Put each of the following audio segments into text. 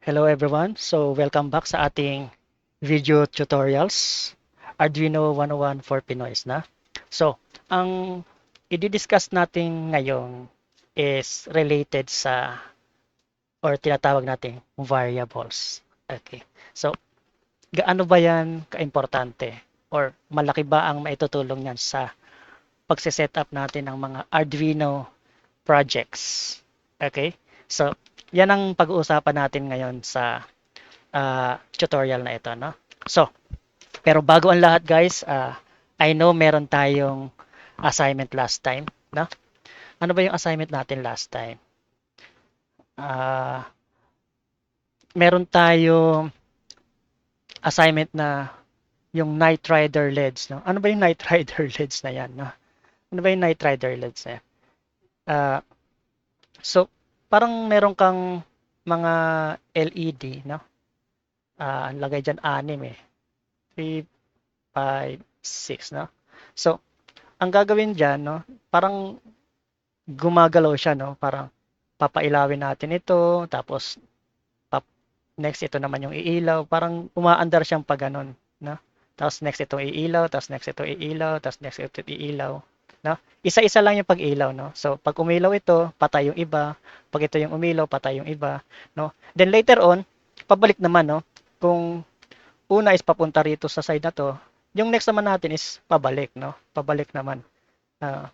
Hello everyone. So welcome back sa ating video tutorials Arduino 101 for Pinoys na. So, ang i-discuss natin ngayon is related sa or tinatawag nating variables. Okay. So, gaano ba 'yan kaimportante or malaki ba ang maitutulong niyan sa pagse-setup natin ng mga Arduino projects? Okay? So, 'yan ang pag-uusapan natin ngayon sa tutorial na ito, no? So, pero bago ang lahat guys, I know meron tayong assignment last time, no? Ano ba yung assignment natin last time? Ah, meron tayong assignment na yung Knight Rider LEDs, no? Ano ba yung Knight Rider LEDs na yan, no? Ano ba yung Knight Rider LEDs na yan? Ah, so, parang meron kang mga LED, no? Ang lagay dyan anim eh. 3, 5, 6, no? So, ang gagawin dyan, no? Parang gumagalaw siya, no? Parang papailawin natin ito, tapos pap next ito naman yung iilaw, parang umaandar siyang pag ganun, no? Tapos next ito iilaw, tapos next ito iilaw, tapos next ito iilaw, no? Isa-isa lang yung pag-ilaw, no? So pag umilaw ito, patay yung iba. Pag ito yung umilaw, patay yung iba, no? Then later on, pabalik naman, no? Kung una is papunta rito sa side na to, yung next naman natin is pabalik, no? Pabalik naman. Uh,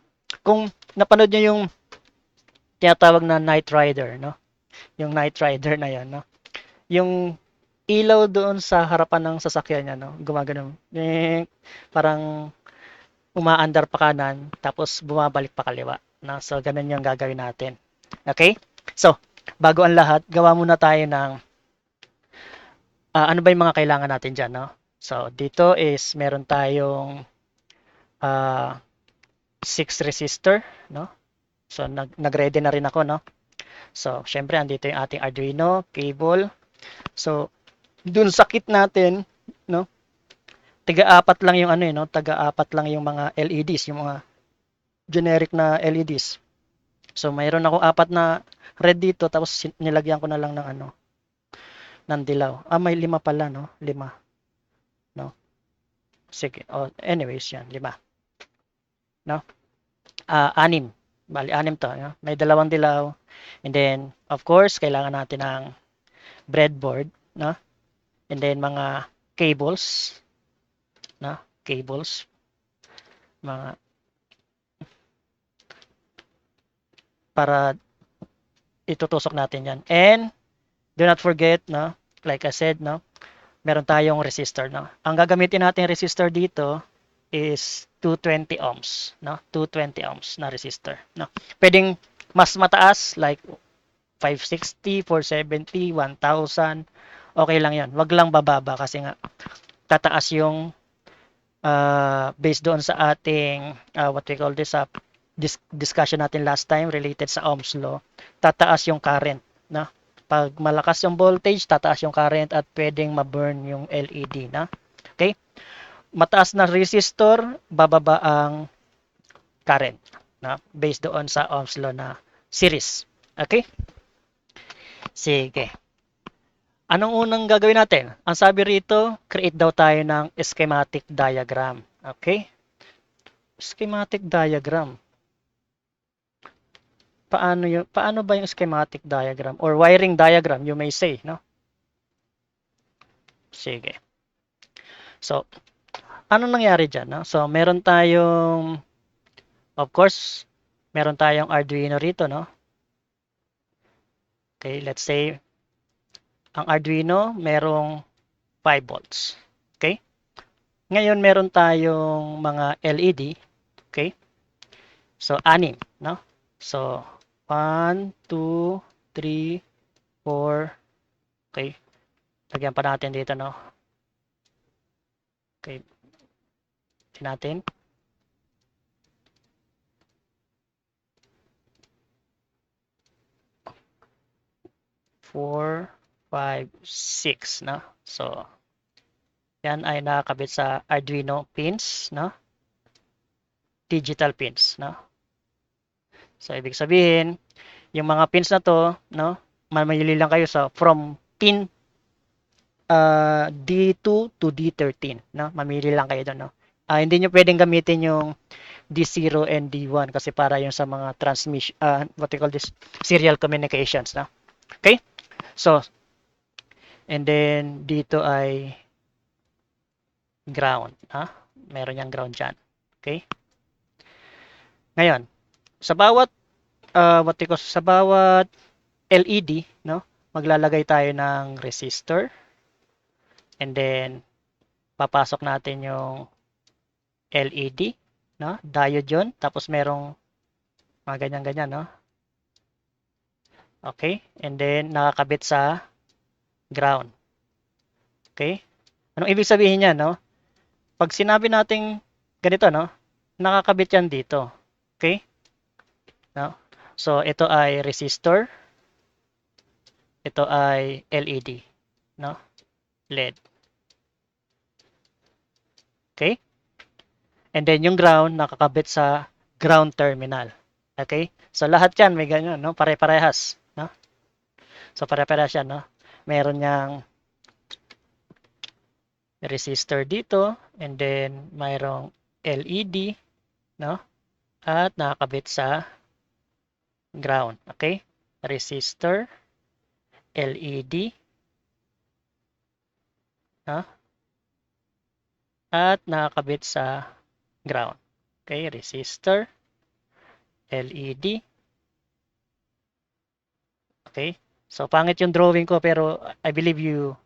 kung napanood nyo yung tinatawag na Night Rider, no? Yung Night Rider na yan, no? Yung ilaw doon sa harapan ng sasakyan niya, no? Gumagano. Parang umaandar pa kanan, tapos bumabalik pa kaliwa. No? So, ganun yung gagawin natin. Okay? So, bago ang lahat, gawa muna tayo ng ano ba yung mga kailangan natin dyan, no? So, dito is meron tayong uh, 6 resistor, no? So, nag-ready na rin ako, no? So, syempre, andito yung ating Arduino, cable. So, dun sa kit natin, no? Tiga-apat lang yung ano eh, no? Taga-apat lang yung mga LEDs, yung mga generic na LEDs. So, mayroon ako apat na red dito, tapos nilagyan ko na lang ng ano, ng dilaw. May lima pala, no? Lima, no? Sige. Oh, anyways, yan, lima, no? Anim. Bali, anim to, no? May dalawang dilaw. And then, of course, kailangan natin ng breadboard, no? And then, mga cables, no? Cables, mga para itutusok natin yan. And do not forget, no, like I said, no, meron tayong resistor, no. Ang gagamitin natin resistor dito is 220 ohms, no, 220 ohms na resistor, no. Pwedeng mas mataas like 560, 470, 1000, okay lang 'yon. Wag lang bababa kasi nga tataas yung based doon sa ating what we call this discussion natin last time related sa Ohm's law, tataas yung current, no? Pag malakas yung voltage, tataas yung current at pwedeng ma-burn yung LED, na. Okay? Mataas na resistor, bababa ang current, na, based doon sa Ohm's law na series. Okay? Sige. Anong unang gagawin natin? Ang sabi rito, create daw tayo ng schematic diagram. Okay? Schematic diagram. Paano ba yung schematic diagram or wiring diagram, you may say, no? Sige. So, ano nangyari diyan, no? So, meron tayong of course, meron tayong Arduino rito, no? Okay, let's say ang Arduino merong 5 volts. Okay? Ngayon meron tayong mga LED, okay? So, anim, no? So, 1, 2, 3, 4. Okay? Lagyan pa natin dito, no? Okay. Tingnan natin. 4, 5, 6, no? So, yan ay nakakabit sa Arduino pins, no? Digital pins, no? So, ibig sabihin, yung mga pins na to, no? Mamili lang kayo sa from pin D2 to D13, no? Mamili lang kayo doon, no? Hindi nyo pwedeng gamitin yung D0 and D1 kasi para yung sa mga transmission, what you call this, serial communications, no? Okay? So, and then dito ay ground, ha? Meron yang ground dyan. Okay? Ngayon, sa bawat sa bawat LED, no? Maglalagay tayo ng resistor and then papasok natin yung LED, no? Diode 'yon, tapos merong mga ganyan-ganyan, no? Okay? And then nakakabit sa ground. Okay? Anong ibig sabihin niyan, no? Pag sinabi nating ganito, no? Nakakabit 'yan dito. Okay? No? So ito ay resistor, ito ay LED, no? LED. Okay? And then yung ground nakakabit sa ground terminal. Okay? So lahat 'yan may ganyan, no? Pare-parehas, no? So pare-parehas 'yan, no? Meron yang resistor dito and then mayroong LED, no? At nakakabit sa ground. Okay? Resistor, LED, no? At nakakabit sa ground. Okay? Resistor, LED. Okay? So pangit yung drawing ko pero I believe you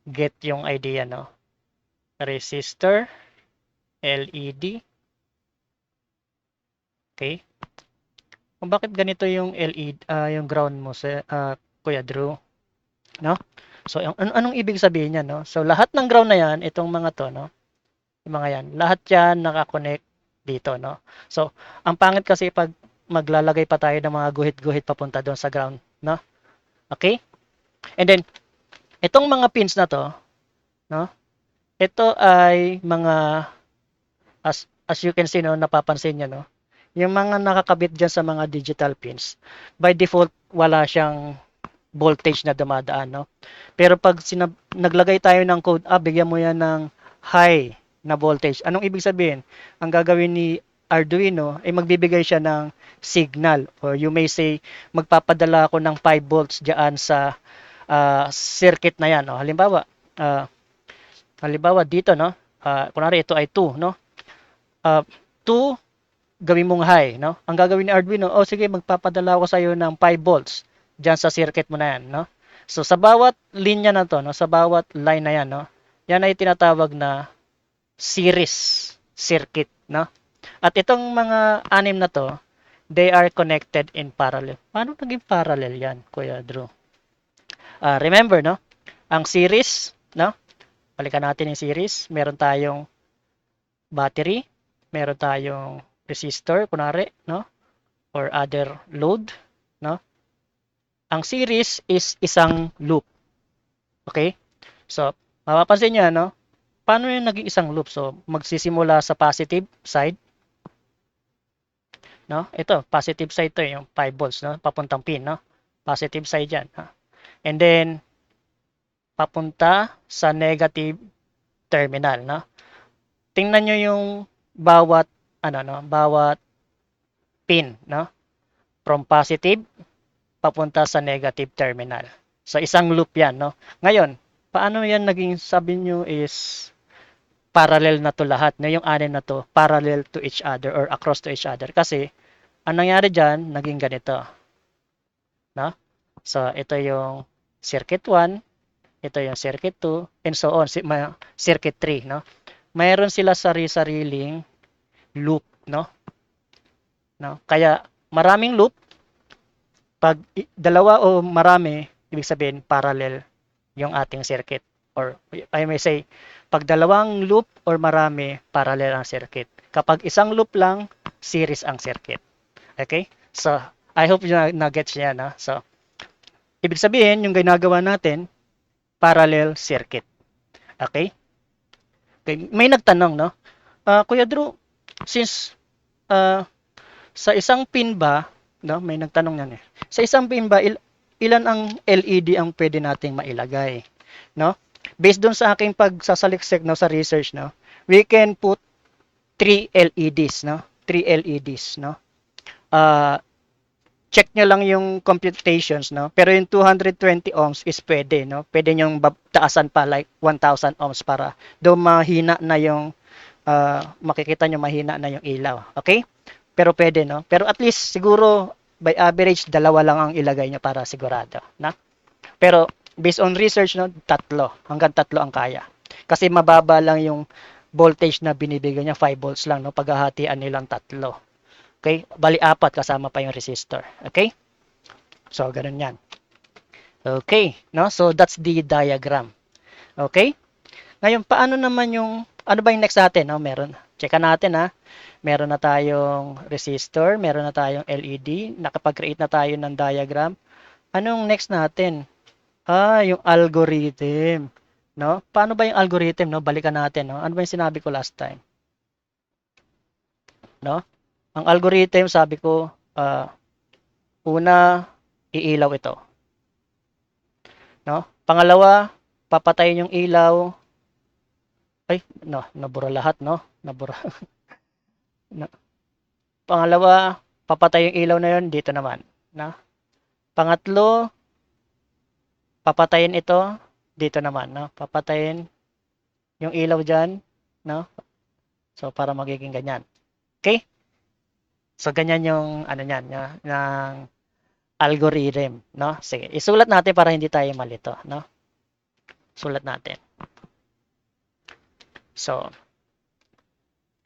get yung idea, no? Resistor, LED. Okay? Kung bakit ganito yung LED, yung ground mo sa Kuya Drew, no? So anong ibig sabihin niyan, no? So lahat ng ground na 'yan, itong mga to, no? Yung mga 'yan, lahat 'yan naka-connect dito, no? So ang pangit kasi pag maglalagay pa tayo ng mga guhit-guhit papunta doon sa ground, no? Okay? And then itong mga pins na to, no? Ito ay mga as you can see, no, napapansin niyo, no? Yung mga nakakabit diyan sa mga digital pins, by default wala siyang voltage na dumadaan, no? Pero pag naglagay tayo ng code, bigyan mo yan ng high na voltage. Anong ibig sabihin? Ang gagawin ni Arduino ay magbibigay siya ng signal or you may say magpapadala ako ng 5 volts diyan sa circuit na yan, no? Halimbawa dito, no? Kunwari ito ay 2, no? 2 gawin mong high, no? Ang gagawin ni Arduino, sige, magpapadala ako sa iyo ng 5 volts diyan sa circuit mo na yan, no? So sa bawat linya na to, no, sa bawat line na yan, no, yan ay tinatawag na series circuit, no? At itong mga anim na to, they are connected in parallel. Paano naging parallel yan, Kuya Drew? Remember, no? Ang series, no? Balikan natin yung series. Meron tayong battery, meron tayong resistor, kunwari, no? Or other load, no? Ang series is isang loop. Okay? So, mapapansin nyo, no? Paano yung naging isang loop? So, magsisimula sa positive side, no? Ito, positive side to, yung 5 volts, no? Papuntang pin, no? Positive side yan. Ha? And then, papunta sa negative terminal, no? Tingnan nyo yung bawat, bawat pin, no? From positive, papunta sa negative terminal. So, isang loop yan, no? Ngayon, paano yan naging, sabi nyo is, parallel na to lahat, no? Yung anim na to, parallel to each other or across to each other. Kasi, ang nangyari dyan, naging ganito. No? So, ito yung circuit 1, ito yung circuit 2, and so on, circuit 3, no? Mayroon sila sari-sariling loop, no? No? Kaya, maraming loop, pag dalawa o marami, ibig sabihin, parallel yung ating circuit. Or, I may say, pag dalawang loop or marami, parallel ang circuit. Kapag isang loop lang, series ang circuit. Okay? So, I hope na-gets niya, no? So, ibig sabihin, yung ginagawa natin, parallel circuit. Okay? Okay? May nagtanong, no? Kuya Drew, since sa isang pin ba, no? May nagtanong yan eh. Sa isang pin ba, ilan ang LED ang pwede nating mailagay, no? Based dun sa aking pagsasaliksik, no, sa research, no, we can put 3 LEDs, no? 3 LEDs, no? Uh, check nyo lang yung computations, no? Pero yung 220 ohms is pwede, no? Pwede nyong taasan pa like 1,000 ohms para do mahina na yung makikita nyo mahina na yung ilaw. Okay? Pero pwede, no? Pero at least siguro by average dalawa lang ang ilagay nyo para sigurado, na? Pero based on research, no, hanggang tatlo ang kaya. Kasi mababa lang yung voltage na binibigay niya, 5 volts lang, no? Paghahatian nilang tatlo. Okay? Bali apat kasama pa yung resistor. Okay? So, ganun yan. Okay, no? So, that's the diagram. Okay? Ngayon, paano naman ano ba yung next natin? No? Checka natin ha. Meron na tayong resistor, meron na tayong LED, nakapag-create na tayo ng diagram. Anong next natin? Yung algorithm. No? Paano ba yung algorithm? No? Balikan natin. No? Ano ba yung sinabi ko last time? No? Ang algorithm, sabi ko, una, iilaw ito. No? Pangalawa, papatayin yung ilaw. Ay, no, nabura lahat, no? Nabura. No. Pangalawa, papatay yung ilaw na yun, dito naman. No? Pangatlo, papatayin ito, dito naman. No? Papatayin yung ilaw dyan. No? So, para magiging ganyan. Okay? So, ganyan yung, ano yan, ng algorithm. No? Sige, isulat natin para hindi tayo malito. No? Sulat natin. So,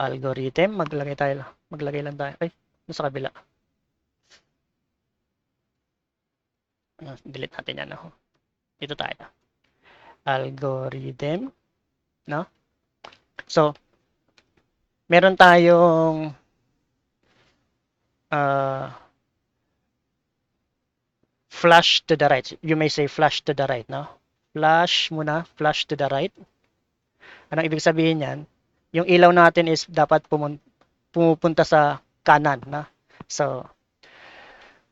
algorithm, maglagay lang tayo. Ay, sa kabila. Delete natin yan. No? Dito tayo. Algorithm. No? So, meron tayong flash to the right. You may say flash to the right, no? Flash muna, flash to the right. Anong ibig sabihin yan? Yung ilaw natin is dapat pumupunta sa kanan, na? So,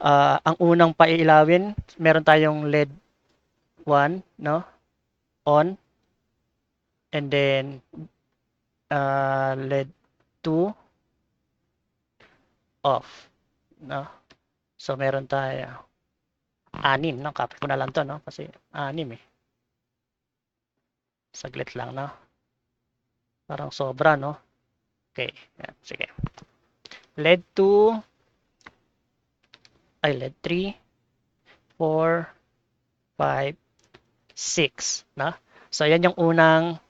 ang unang paiilawin, meron tayong LED 1, no? On. And then, LED 2, off. No? So, meron tayo 6, no? Copy ko na lang to, no? Kasi 6 eh. Saglit lang, no? Parang sobra, no? Okay, yan, sige. LED 2, LED 3, 4, 5, 6, no? So, yan yung unang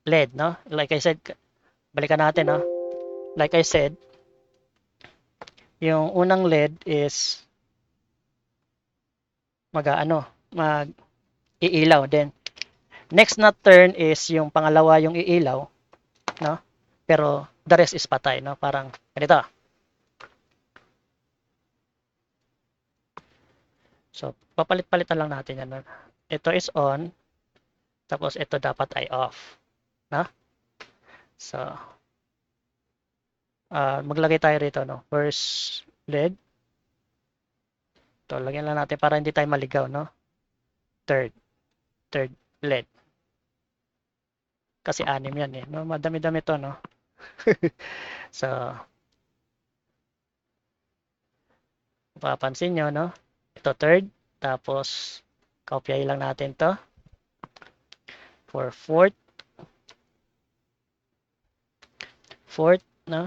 LED, no? Like I said, balikan natin, no? Like I said, yung unang LED is mag-iilaw din. Next na turn is yung pangalawa yung iilaw, no? Pero the rest is patay, no? Parang ganito. So, papalit-palitan lang natin yan. No? Ito is on, tapos ito dapat ay off, no? So, maglagay tayo rito, no? First LED. Ito, lagyan lang natin para hindi tayo maligaw, no? Third LED. Kasi 6 yan eh. No? Madami-dami to, no? So, mapapansin nyo, no? Ito third. Tapos, kopyahin lang natin to. For fourth. Fourth, no?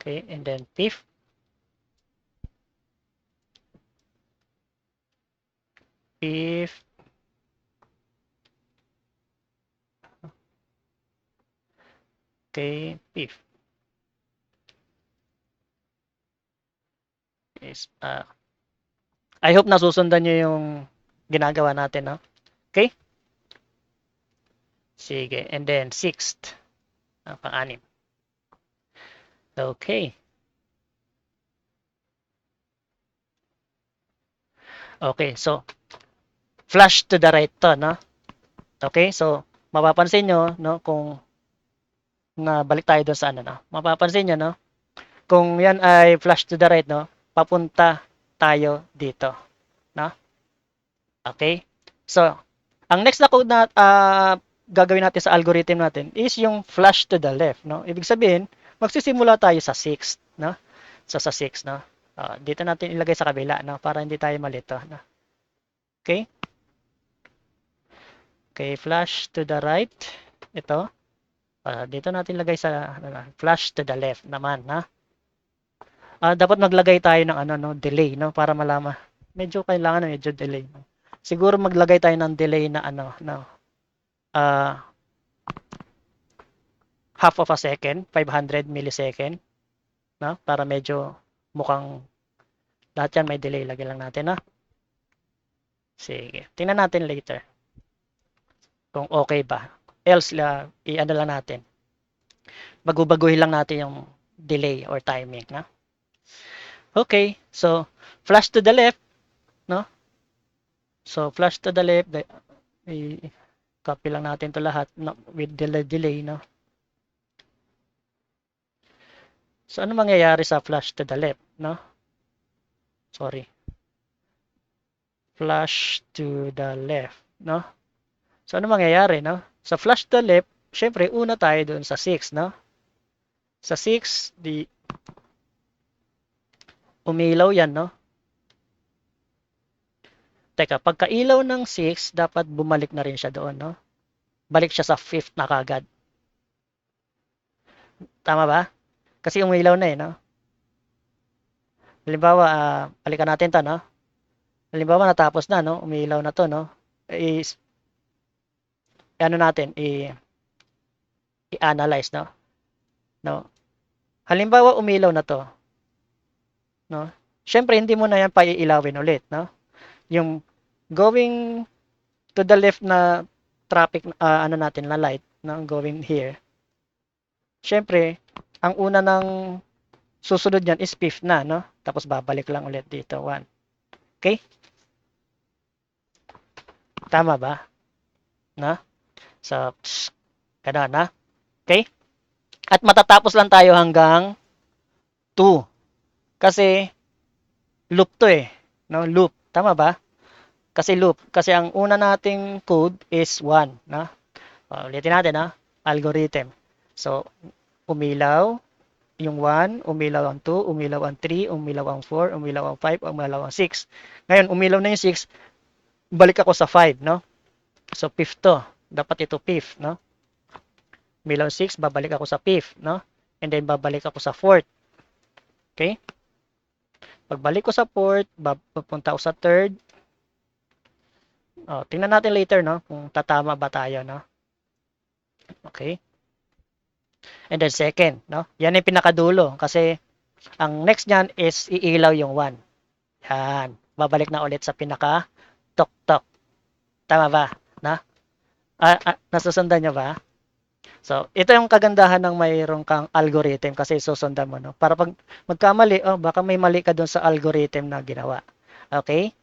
Okay, and then fifth. Fifth. Okay, fifth. Is, I hope nasusundan nyo yung ginagawa natin, no? Okay? Sige, and then sixth. Pang-anim. Okay. Okay, so flash to the right to, no? Okay, so mapapansin nyo, no, kung balik tayo doon sa ano, no? Mapapansin nyo, no? Kung yan ay flash to the right, no? Papunta tayo dito, no? Okay? So, ang next na code na gagawin natin sa algorithm natin is yung flash to the left, no? Ibig sabihin, magsisimula tayo sa 6, no? So, sa 6, no? Dito natin ilagay sa kabila, no? Para hindi tayo malito, no? Okay? Okay, flash to the right. Ito. Dito natin ilagay sa flash to the left naman, na. Dapat maglagay tayo ng ano, no, delay, no, para malaman. Medyo kailangan ng medyo delay. No? Siguro maglagay tayo ng delay na ano, no, half of a second, 500 millisecond, no, para medyo mukhang lahat yan may delay. Lagyan lang natin, no. Sige, tingnan natin later kung okay ba. Else, i-ano lang natin. Baguhin lang natin yung delay or timing, no. Okay, so flash to the left, no? So flash to the left, i-copy lang natin to lahat, no, with delay, no? So ano mangyayari sa flash to the left, no? Sorry. Flash to the left, no? So ano mangyayari, no? Sa flash to the left, syempre una tayo doon sa 6, no? Sa 6, umilaw yan, no? Teka, pagka-ilaw ng 6, dapat bumalik na rin siya doon, no? Balik siya sa 5th na kagad. Tama ba? Kasi umilaw na eh, no? Halimbawa, balikan natin to, no? Halimbawa, natapos na, no? Umilaw na to, no? Ano natin, i-analyze, no? No? Halimbawa, umilaw na to, no? Syempre, hindi mo na yan paiilawin ulit, no? Yung going to the left na traffic, ano natin, na light, no? Going here. Syempre, ang una ng susunod yan is 5th na, no? Tapos babalik lang ulit dito, 1. Okay? Tama ba? No? So, ganun, na? Okay? At matatapos lang tayo hanggang 2. Kasi, loop to eh. No? Loop. Tama ba? Kasi loop. Kasi ang una nating code is 1. No? Ulitin natin, ha? Algorithm. So, umilaw yung 1, umilaw ang 2, umilaw ang 3, umilaw ang 4, umilaw ang 5, umilaw ang 6. Ngayon, umilaw na yung 6, balik ako sa 5, no? So, 5th to. Dapat ito 5th, no? Umilaw 6, babalik ako sa 5th, no? And then, babalik ako sa 4th. Okay? Pagbalik ko sa 4th, papunta ako sa 3rd. Tingnan natin later, no? Kung tatama ba tayo, no? Okay? And then, 2nd, no? Yan yung pinakadulo. Kasi, ang next nyan is iilaw yung 1. Yan. Babalik na ulit sa pinaka-tok-tok. Tama ba? Na? Nasusundan nyo ba? So, ito yung kagandahan ng mayroong kang algorithm kasi susundan mo, no? Para pag magkamali, baka may mali ka doon sa algorithm na ginawa. Okay?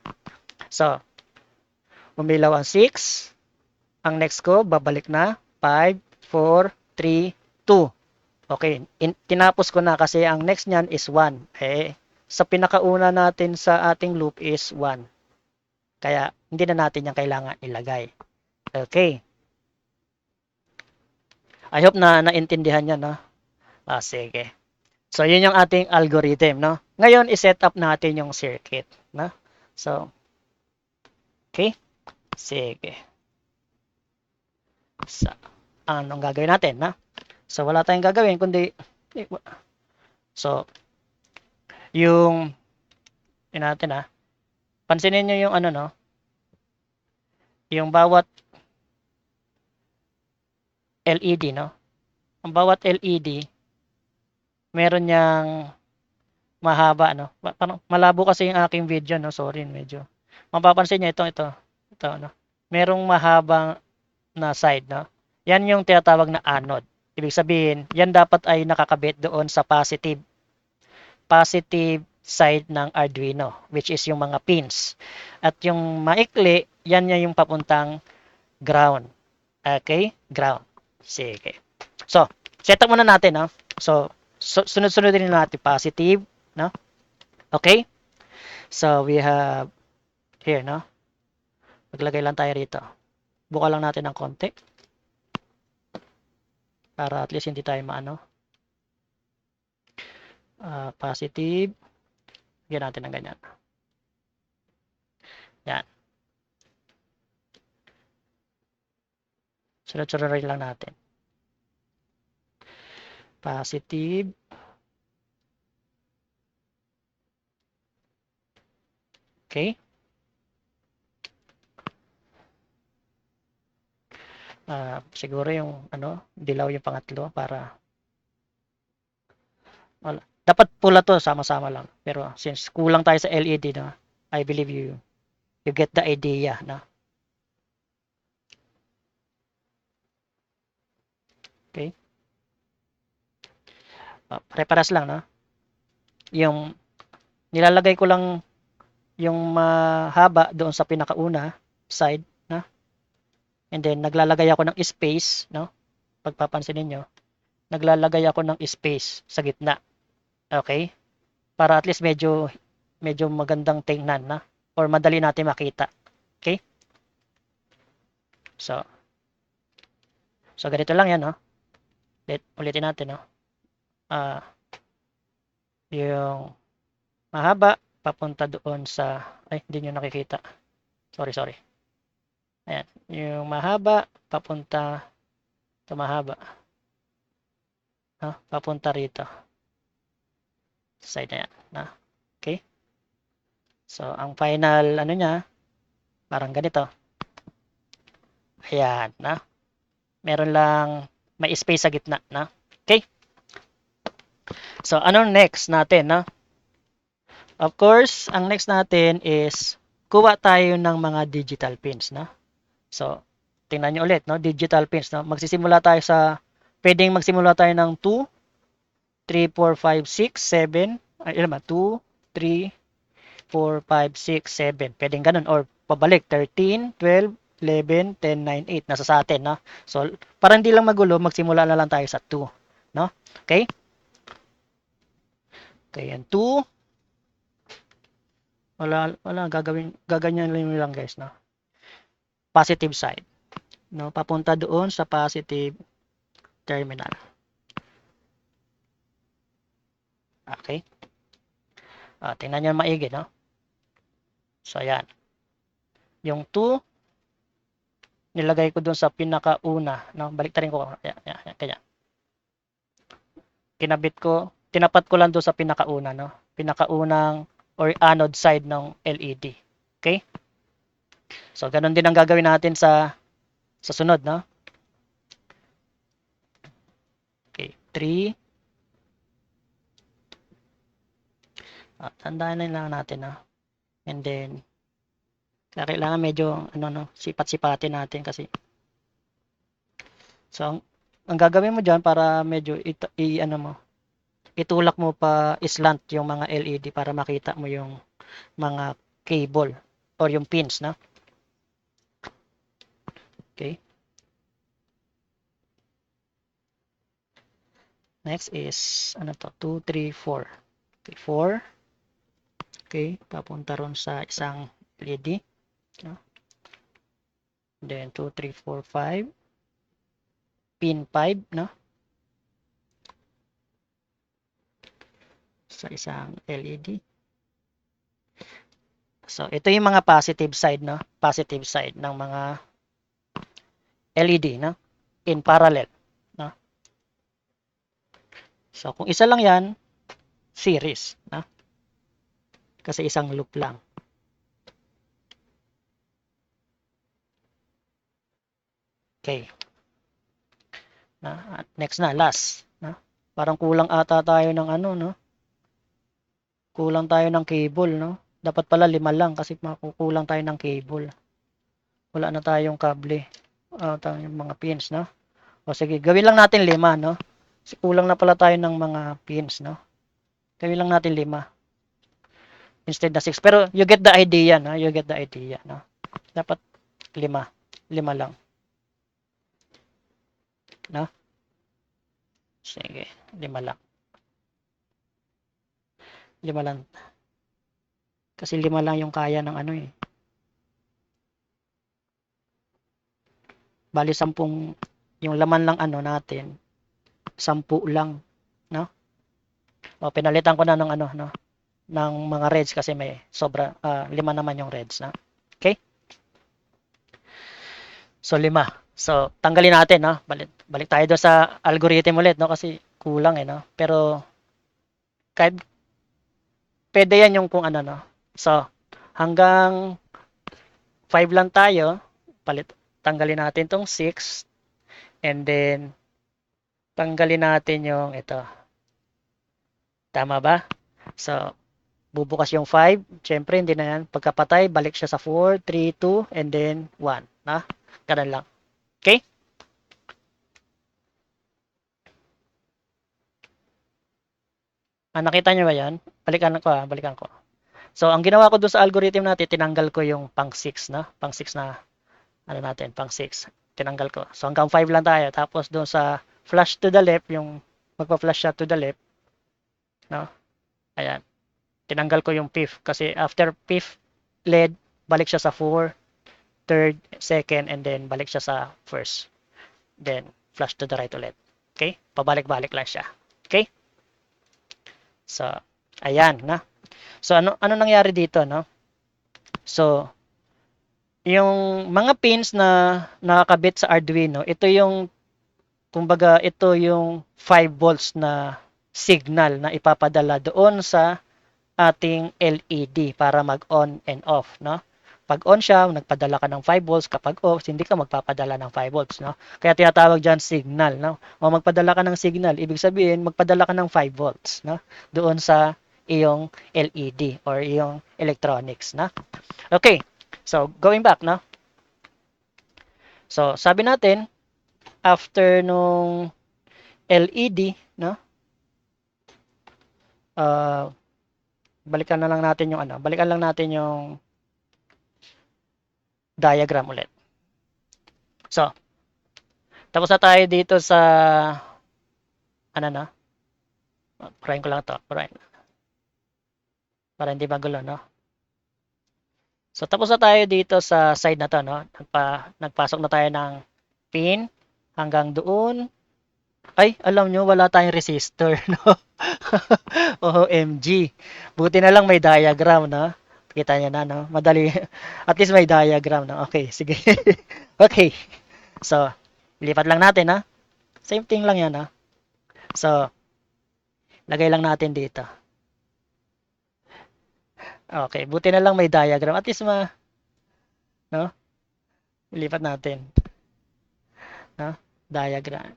So, umilaw ang 6. Ang next ko, babalik na. 5, 4, 3, 2. Okay. Tinapos ko na kasi ang next nyan is 1. Sa pinakauna natin sa ating loop is 1. Kaya, hindi na natin yung kailangan ilagay. Okay. I hope na naintindihan nyo, no? Sige. So, yun yung ating algorithm, no? Ngayon, i-set up natin yung circuit, no? So, okay. Sige. So, anong gagawin natin, no? So, wala tayong gagawin, kundi, so, yung, yun natin, pansinin nyo yung ano, no? Yung bawat LED, no? Ang bawat LED, meron niyang mahaba, no? Parang malabo kasi yung aking video, no? Sorry, medyo. Mapapansin niyo ito, no? Merong mahabang na side, no? Yan yung tinatawag na anode. Ibig sabihin, yan dapat ay nakakabit doon sa positive side ng Arduino, which is yung mga pins. At yung maikli, yan yung papuntang ground. Okay? Ground. Sige. So, set up muna natin, no? So, sunod-sunod din natin positive, no? Okay? So we have here, no? Maglagay lang tayo rito. Buka lang natin ng konti para at least hindi tayo maano. Positive. Bigyan natin ng ganyan. Yan. Sunod-sunod rin lang natin. Positive. Okay? Siguro yung ano, dilaw yung pangatlo para wala. Dapat pula to, sama-sama lang. Pero since kulang tayo sa LED, no, I believe you get the idea, no? Okay? Pare-paras lang, no? Yung nilalagay ko lang yung mahaba doon sa pinakauna side, no? And then naglalagay ako ng space, no? Pagpapansin niyo, naglalagay ako ng space sa gitna. Okay? Para at least medyo magandang tingnan na or madali natin makita. Okay? So, ganito lang yan, no? Ulitin natin, no? Yung mahaba papunta doon sa ay hindi niyo nakikita. Sorry. Ayan, yung mahaba papunta to mahaba. No? Papunta rito. Side na yan, no? Okay? So, ang final ano niya parang ganito. Ayan, no? Meron lang may space sa gitna, no? Okay? So, ano next natin, no? Of course, ang next natin is kuha tayo ng mga digital pins, no? So, tingnan nyo ulit, no? Digital pins, no? Pwedeng magsimula tayo ng 2, 3, 4, 5, 6, 7. Ay, ilan ba? 2, 3, 4, 5, 6, 7. Pwedeng ganun. Or pabalik, 13, 12, 11, 10, 9, 8. Nasa sa atin, no? So, para hindi lang magulo, magsimula na lang tayo sa 2. No? Okay? Okay, yan. 2. Wala, gaganyan lang guys, no? Positive side. No? Papunta doon sa positive terminal. Okay? Tingnan nyo maigi, no? So, yan. Yung 2, nilagay ko doon sa pinakauna, no? Baliktarin ko. Yan, kanya. Tinapat ko lang doon sa pinakauna, no? Pinakaunang or anode side ng LED. Okay? So, ganun din ang gagawin natin sa sunod, no? Okay, 3. Tandaan na lang natin, no? And then, kailangan medyo, no, sipat-sipatin natin kasi. So, ang gagawin mo dyan para medyo itulak mo pa slant yung mga LED para makita mo yung mga cable or yung pins, no? Okay. Next is, ano to? 2, 3, 4. Okay, 4. Okay, papunta ron sa isang LED. No? Then, 2, 3, 4, 5. Pin 5, no? Sa isang LED. So, ito yung mga positive side, no? Positive side ng mga LED, no? In parallel, no? So, kung isa lang yan, series, no? Kasi isang loop lang. Okay. Next na, last, no? Parang kulang ata tayo ng ano, no? Kulang tayo ng cable, no? Dapat pala 5 lang kasi makukulang tayo ng cable. Wala na tayong kable. Tayong mga pins, no? O sige, gawin lang natin 5, no? Kulang na pala tayo ng mga pins, no? Gawin lang natin 5 instead na 6. Pero you get the idea, no? You get the idea, no? Dapat 5. 5 lang. No? Sige, 5 lang. 5 lang. Kasi 5 lang yung kaya ng ano eh. Bali 10 yung laman lang ano natin, 10 lang, no? O pinalitan ko na ng ano, no, ng mga reds kasi may sobra 5 naman yung reds, no? Okay? So 5. So tanggalin natin, no? Balik tayo doon sa algorithm ulit, no? Kasi kulang eh, no? Pero kahit pwede yan yung kung ano, no? So hanggang 5 lang tayo, tanggalin natin tong 6 and then tanggalin natin yung ito. Tama ba? So bubukas yung 5. Siyempre, hindi na yan. Pagkapatay, balik siya sa 4, 3, 2, and then 1. Na? Ganun lang. Okay? Nakita nyo ba yan? Balikan ko. So, ang ginawa ko doon sa algorithm natin, tinanggal ko yung pang 6, na? Pang 6 na, ano natin, pang 6. Tinanggal ko. So, hanggang 5 lang tayo. Tapos doon sa flash to the left, yung magpa-flash siya to the left, no? Ayan. Tinanggal ko yung fifth. Kasi after fifth lead, balik siya sa 4, third, second, and then balik siya sa first. Then, flash to the right ulit. Okay? Pabalik-balik lang siya. Okay? So, ayan, na. So, ano nangyari dito, no? So, yung mga pins na nakakabit sa Arduino, ito yung, kumbaga, ito yung 5 volts na signal na ipapadala doon sa ating LED para mag-on and off, no? Pag on siya, nagpadala ka ng 5 volts. Kapag off, hindi ka magpapadala ng 5 volts, no? Kaya tinatawag diyan signal, no? O magpadala ka ng signal, ibig sabihin magpadala ka ng 5 volts, no? Doon sa iyong LED or iyong electronics, no? Okay. So, going back, no? So, sabi natin after nung LED, no? Uh, balikan na lang natin yung ano, balikan lang natin yung diagram ulit. So, tapos na tayo dito sa ano na? Parahin ko lang to. Para hindi magulo, no? So, tapos na tayo dito sa side na to, no? Nagpasok na tayo ng pin hanggang doon. Ay, alam nyo, wala tayong resistor, no? OMG. Buti na lang may diagram, no? Kita nyo na, no? Madali. At least may diagram, no? Okay, sige. Okay. So, lipat lang natin, ha? Same thing lang yan, ha? So, lagay lang natin dito. Okay, buti na lang may diagram. At least no? Ilipat natin, no? Diagram.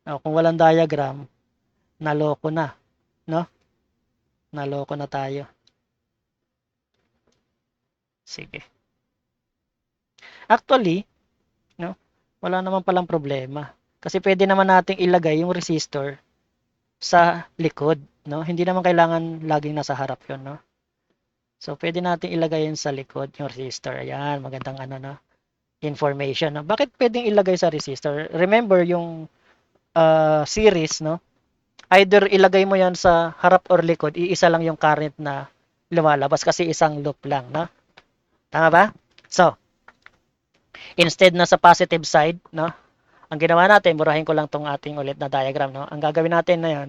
Kung walang diagram, naloko na, no? Naloko na tayo. Sige. Actually, no? Wala naman palang problema. Kasi pwede naman nating ilagay yung resistor sa likod, no? Hindi naman kailangan laging nasa harap 'yon, no? So pwede nating ilagay yun sa likod yung resistor. Ayan, magandang ano, no? Information, no? Bakit pwedeng ilagay sa resistor? Remember yung series, no? Either ilagay mo yan sa harap or likod, iisa lang yung current na lumalabas kasi isang loop lang, no? Tama ba? So, instead na sa positive side, no? Ang ginawa natin, burahin ko lang tong ating ulit na diagram, no? Ang gagawin natin na yan,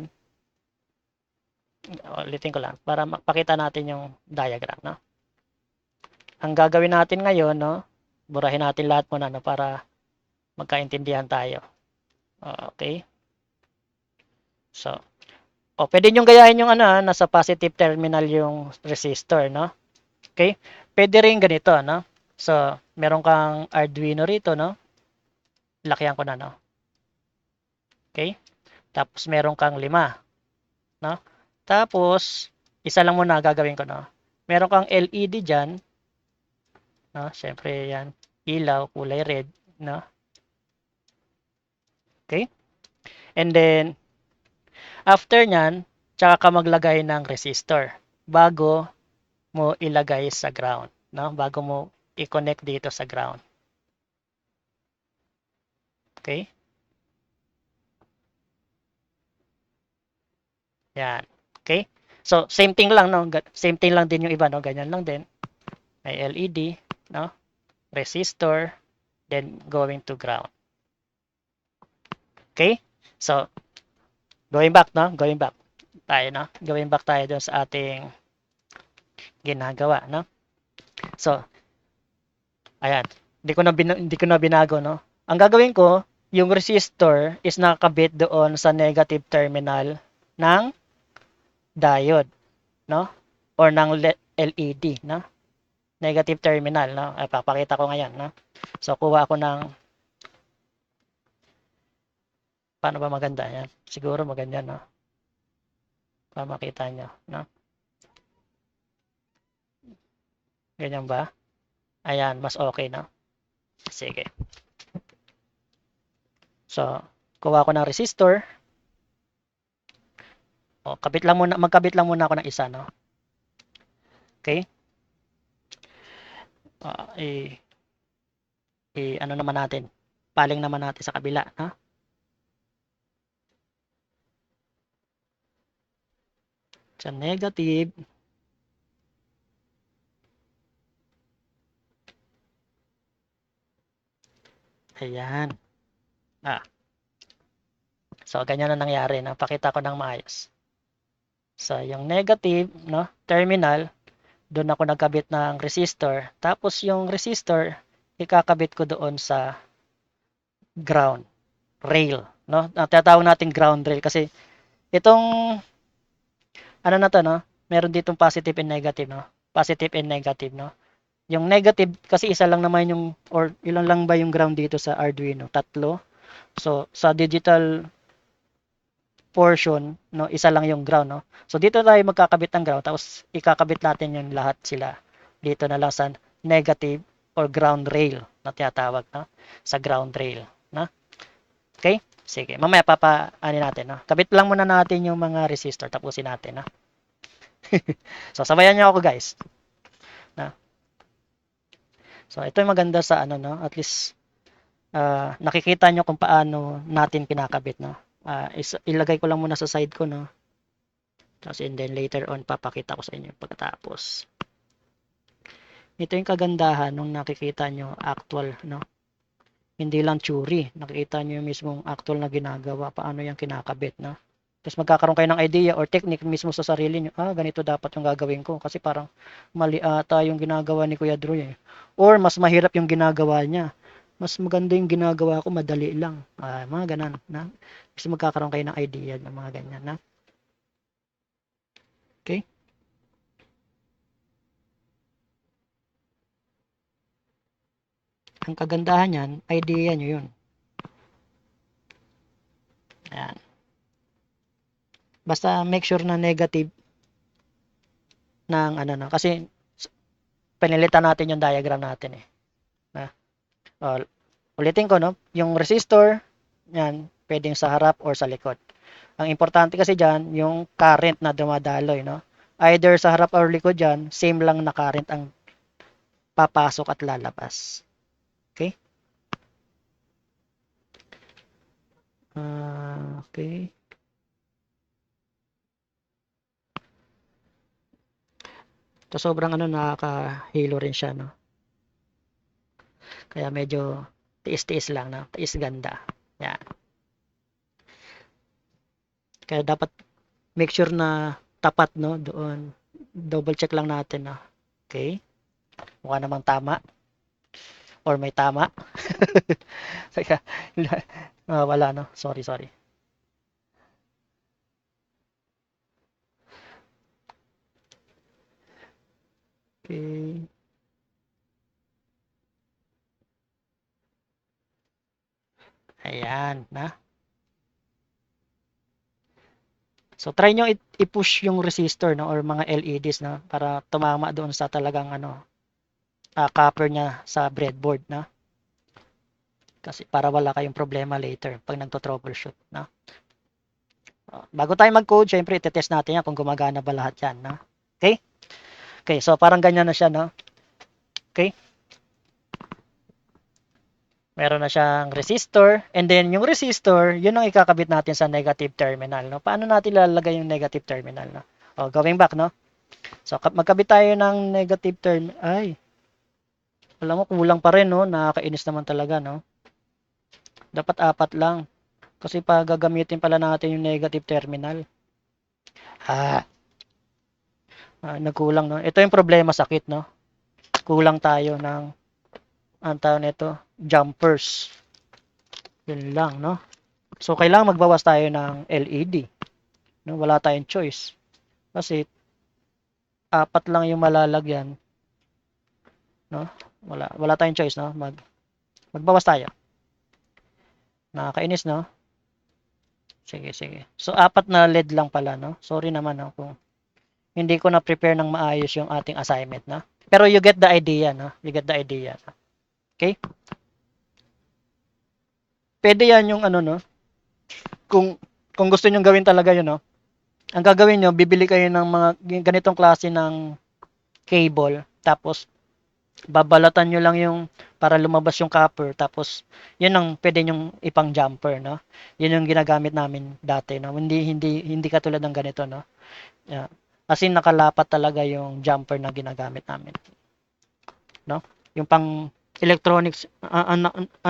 ulitin ko lang para makita natin yung diagram, no? Ang gagawin natin ngayon, no? Burahin natin lahat muna, no? Para magkaintindihan tayo. Okay? So, pwede nyo gayahin yung ano, nasa positive terminal yung resistor, no? Okay? Pwede rin ganito, no? So, meron kang Arduino rito, no? Lakihan ko na, no? Okay? Tapos, meron kang 5, no? Tapos, isa lang muna gagawin ko, no? Meron kang LED dyan, no? Siyempre, yan. Ilaw, kulay red, no? Okay? And then, after nyan, tsaka ka maglagay ng resistor bago mo ilagay sa ground, no? Bago mo i-connect dito sa ground. Okay? Yan. Okay? So, same thing lang, no? Same thing lang din yung iba, no? Ganyan lang din. May LED, no? Resistor, then going to ground. Okay? So, going back, no? Going back tayo, no? Going back tayo dun sa ating ginagawa, no? So, ayan. Hindi ko na binago, no? Ang gagawin ko, yung resistor is nakakabit doon sa negative terminal ng diode, no? Or ng LED, no? Negative terminal, no? Ay, papakita ko ngayon, no? So, kuha ako ng, paano ba maganda yan? Siguro maganda, no? Para makita nyo, no? Ganyan ba? Ayan, mas okay, no? Sige. So, kuha ko ng resistor. O, magkabit lang muna ako ng isa, no? Okay? Uh, i, ano naman natin? Paling naman natin sa kabila, no? Sa negative. Ayan. So, ganyan na nangyari, no? Pakita ko ng maayos. So, yung negative, no? Terminal, doon ako nagkabit ng resistor. Tapos, yung resistor, ikakabit ko doon sa ground rail, no? Tinatawag natin ground rail kasi itong ano na to, no? Meron ditong positive and negative, no? Positive and negative, no? Yung negative kasi isa lang naman yung or ilan lang ba yung ground dito sa Arduino? Tatlo. So sa digital portion, no, isa lang yung ground, no? So dito tayo magkakabit ng ground tapos ikakabit natin yung lahat sila. Dito na lang sa negative or ground rail na tinatawag, no? Sa ground rail, no? Okay? Sige, mamaya ano natin, no? Kabit lang muna natin yung mga resistor tapusin natin, no? So sabayan niyo ako, guys. No? So ito yung maganda sa ano, no? At least nakikita nyo kung paano natin kinakabit, no? Ilagay ko lang muna sa side ko, no? Tapos and then later on papakita ko sa inyo pagkatapos. Ito yung kagandahan nung nakikita nyo actual, no? Hindi lang theory. Nakikita nyo yung mismong actual na ginagawa, paano yung kinakabit, no? Tapos magkakaroon kayo ng idea or technique mismo sa sarili nyo. Ganito dapat yung gagawin ko. Kasi parang mali ata yung ginagawa ni Kuya Drew, eh. Or mas mahirap yung ginagawa niya. Mas maganda yung ginagawa ko, madali lang. Mga ganan, na? Kasi magkakaroon kayo ng idea ng mga ganyan, na? Okay? Ang kagandahan yan, idea nyo yun. Ayan. Basta make sure na negative ng ano na. Kasi pinilitan natin yung diagram natin, eh. Na? Ulitin ko, no? Yung resistor, yan, pwedeng sa harap or sa likod. Ang importante kasi dyan, yung current na dumadaloy, no? Either sa harap or likod dyan, same lang na current ang papasok at lalabas. Okay? Okay. So, sobrang ano, nakakahilo rin siya, no? Kaya medyo tiis-tiis lang, no? Tiis ganda. Yan. Kaya dapat make sure na tapat, no? Doon. Double check lang natin, no? Okay? Mukha namang tama. Or may tama. Saka, wala, no? Sorry, sorry. Okay. Ayan, na. So try nyo i-push yung resistor, no, or mga LEDs, no, para tumama doon sa talagang ano, copper niya sa breadboard, no. Kasi para wala kayong problema later pag nagto-troubleshoot, no. Bago tayo mag-code, syempre i-test natin yan kung gumagana ba lahat yan, no. Okay? Okay, so parang ganyan na siya, no. Okay? Meron na siyang resistor, and then yung resistor, yun ang ikakabit natin sa negative terminal, no? Paano natin lalagay yung negative terminal, no? O, going back, no? So, magkabit tayo ng negative terminal. Ay, alam mo, kulang pa rin, no? Nakakainis naman talaga, no? Dapat apat lang. Kasi pag gagamitin pala natin yung negative terminal. Ah, nagkulang, no? Ito yung problema sa kit, no? Kulang tayo ng, ang tawag nito, jumpers. Yun lang, no? So, kailangan magbawas tayo ng LED. No? Wala tayong choice. Kasi, apat lang yung malalagyan. No? Wala tayong choice, no? Magbawas tayo. Nakakainis, no? Sige, sige. So, apat na LED lang pala, no? Sorry naman, no? Kung hindi ko na-prepare ng maayos yung ating assignment, no? Pero you get the idea, no? You get the idea. Okay? Pwede yan yung ano, no? Kung gusto nyo gawin talaga yun, no? Ang gagawin nyo, bibili kayo ng mga ganitong klase ng cable. Tapos, babalatan nyo lang yung para lumabas yung copper. Tapos, yun ang pwede nyong ipang jumper, no? Yun yung ginagamit namin dati, no? Hindi katulad ng ganito, no? Yeah. As in, nakalapat talaga yung jumper na ginagamit namin, no? Yung pang electronics, I'm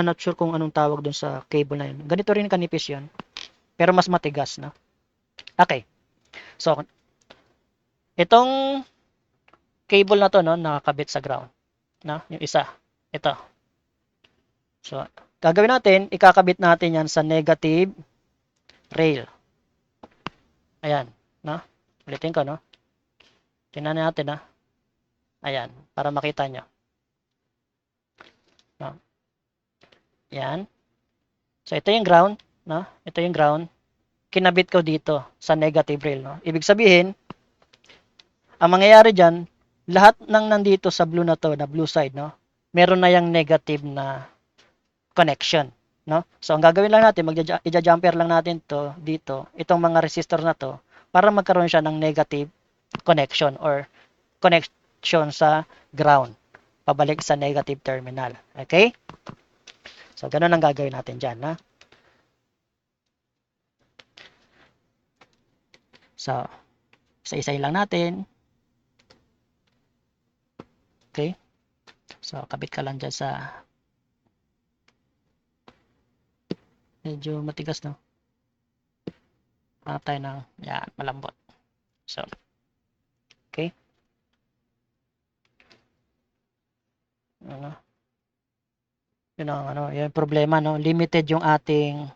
not sure kung anong tawag dun sa cable na yun. Ganito rin kanipis yun, pero mas matigas, no? Okay. So, itong cable na to, no, nakakabit sa ground, no? Yung isa, ito. So, gagawin natin, ikakabit natin yan sa negative rail. Ayan, no? Ulitin ko, no? Tingnan natin, no? Ayan, para makita nyo. No? Ayan. So, ito yung ground, no? Ito yung ground. Kinabit ko dito sa negative rail, no? Ibig sabihin, ang mangyayari dyan, lahat ng nandito sa blue na to, na blue side, no? Meron na yung negative na connection, no? So, ang gagawin lang natin, ija-jumper lang natin to dito, itong mga resistor na to, para magkaroon siya ng negative connection or connection sa ground, pabalik sa negative terminal. Okay? So, ganun ang gagawin natin dyan, ha? So, isa-isayin lang natin. Okay? So, kabit ka lang dyan sa medyo matigas, no? Hanap tayo ng, yan, malambot. So, okay? Ano? Yun ang, ano, yung problema, no? Limited yung ating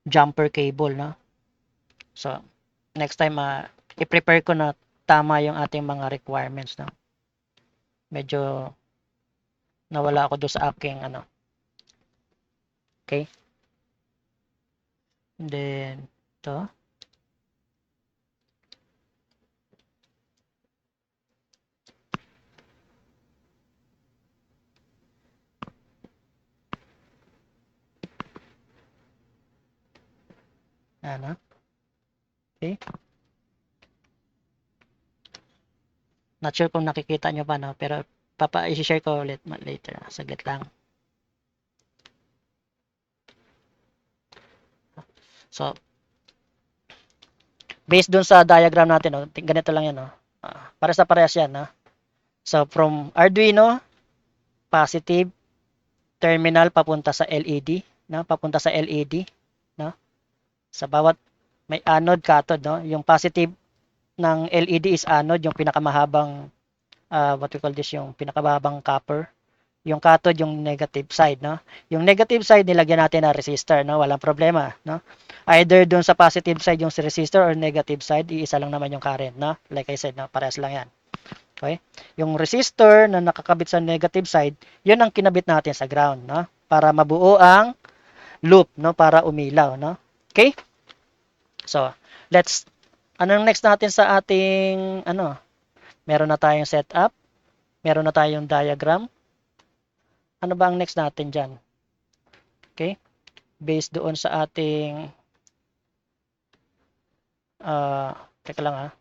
jumper cable, no? So, next time, i-prepare ko na tama yung ating mga requirements, no? Medyo nawala ako doon sa aking, ano. Okay? And then, ito. Ano? Okay? Not sure kung nakikita nyo pa, no? Pero, i-share ko ulit later. Saglit lang. So, based dun sa diagram natin, no? Ganito lang yan, no? Para sa parehas yan, no? So, from Arduino, positive terminal papunta sa LED, no? Papunta sa LED, no? Sa bawat may anode, cathode, no? Yung positive ng LED is anode, yung pinakamahabang what we call this, yung pinakamahabang copper. Yung cathode, yung negative side, no? Yung negative side, nilagyan natin ng resistor, no? Walang problema, no? Either doon sa positive side yung resistor or negative side, iisa lang naman yung current, no? Like I said, no? Parehas lang yan. Okay? Yung resistor na nakakabit sa negative side, yun ang kinabit natin sa ground, no? Para mabuo ang loop, no? Para umilaw, no? Okay? So, anong next natin sa ating, ano, meron na tayong setup, meron na tayong diagram. Ano ba ang next natin dyan? Okay? Based doon sa ating, teka lang,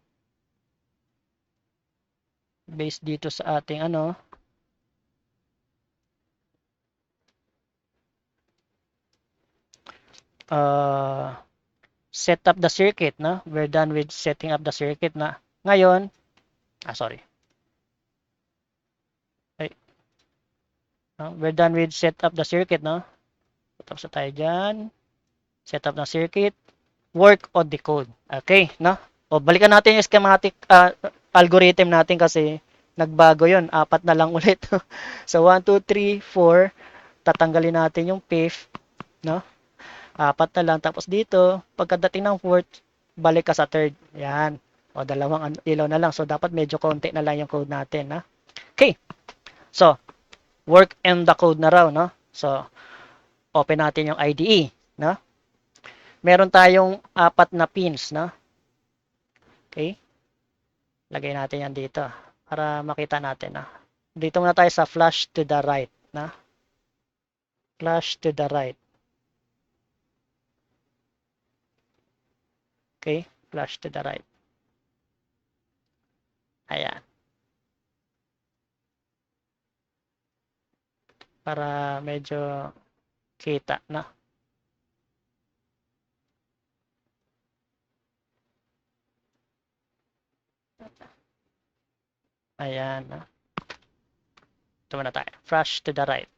based dito sa ating, ano, set up the circuit, no? We're done with setting up the circuit na. Ngayon, sorry. Ay, no? We're done with set up the circuit, no? Tapos na tayo dyan. Set up ng circuit. Work on the code. Okay, no? O, balikan natin yung schematic algorithm natin kasi nagbago yon. Apat na lang ulit. So, 1, 2, 3, 4. Tatanggalin natin yung fifth, no? Apat na lang. Tapos dito, pagkadating ng fourth, balik ka sa third. Yan. O, dalawang ilaw na lang. So, dapat medyo konti na lang yung code natin, na? Okay. So, work in the code na raw, no? So, open natin yung IDE, no? Meron tayong apat na pins, no? Okay. Lagay natin yan dito para makita natin, no? Dito muna tayo sa flash to the right, no? Flash to the right. Okay, flash to the right. Ayan. Para medyo kita na. Ayan. Ito muna tayo. Flash to the right.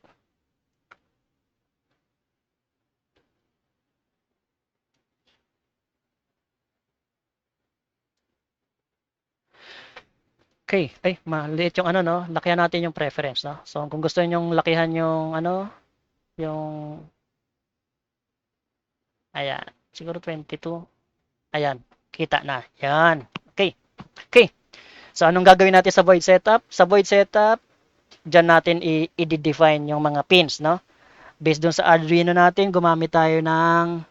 Okay. Ay, maliit yung ano, no? Lakihan natin yung preference, no? So, kung gusto niyo lakihan yung ano, yung ayan, siguro 22. Ayan, kita na. Yan. Okay. Okay. So, anong gagawin natin sa void setup? Sa void setup, dyan natin i-define yung mga pins, no? Based dun sa Arduino natin, gumamit tayo ng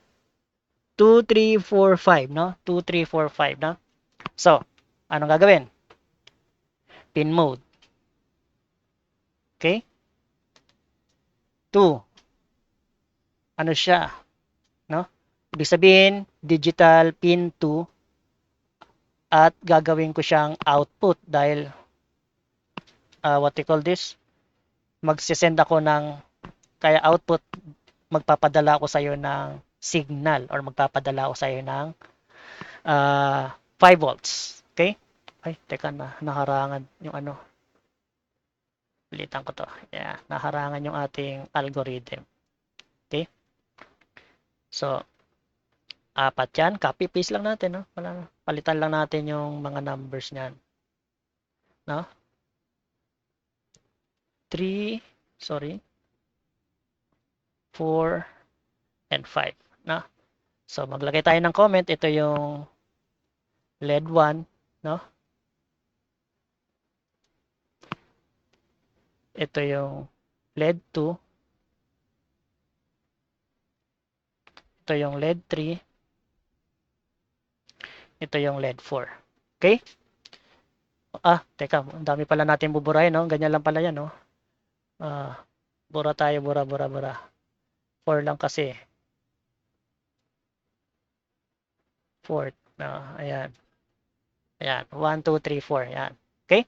2, 3, 4, 5, no? 2, 3, 4, 5, no? So, anong gagawin? Pin mode. Okay? 2. Ano siya? No? Ibig sabihin, digital pin 2 at gagawin ko siyang output dahil what you call this? Magsisend ako ng kaya output, magpapadala ako sa iyo ng signal or magpapadala ako sa iyo ng 5 volts. Okay? Ay, teka na, naharangan yung ano. Ulitan ko to. Yeah, naharangan yung ating algorithm. Okay? So, apat yan. Copy paste lang natin, no? Palitan lang natin yung mga numbers niyan. No? 3, sorry. 4 and 5, no? So, maglagay tayo ng comment. Ito yung LED 1, no? Ito yung LED 2. Ito yung LED 3. Ito yung LED 4. Okay? Teka, ang dami pala natin buburahin, no? Ganyan lang pala yan, no? Bura tayo, bura. 4 lang kasi. 4. Ayan. Ayan, 1, 2, 3, 4. Ayan. Okay?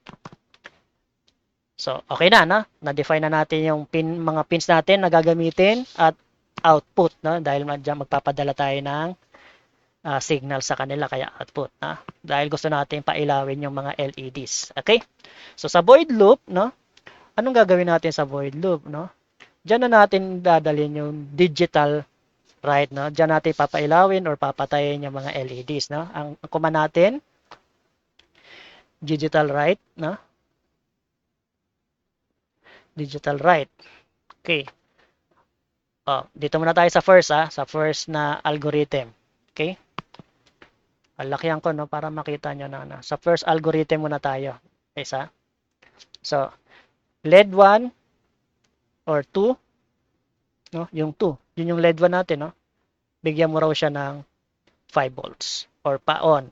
So, okay na, no? Na-define na natin yung mga pins natin na gagamitin at output, no? Dahil dyan magpapadala tayo ng signal sa kanila, kaya output, no? Dahil gusto natin pailawin yung mga LEDs. Okay? So, sa void loop, no? Anong gagawin natin sa void loop, no? Diyan na natin dadalhin yung digital right, no? Diyan natin papailawin or papatayin yung mga LEDs, no? Ang command natin, digital right, no? Digital right. Okay. Dito muna tayo sa first, sa first na algorithm. Okay? Lakihan ko, no, para makita nyo na. Sa first algorithm muna tayo. Isa. So, LED 1 or 2, no? Yung 2, yun yung LED 1 natin, no? Bigyan mo raw siya ng 5 volts or pa-on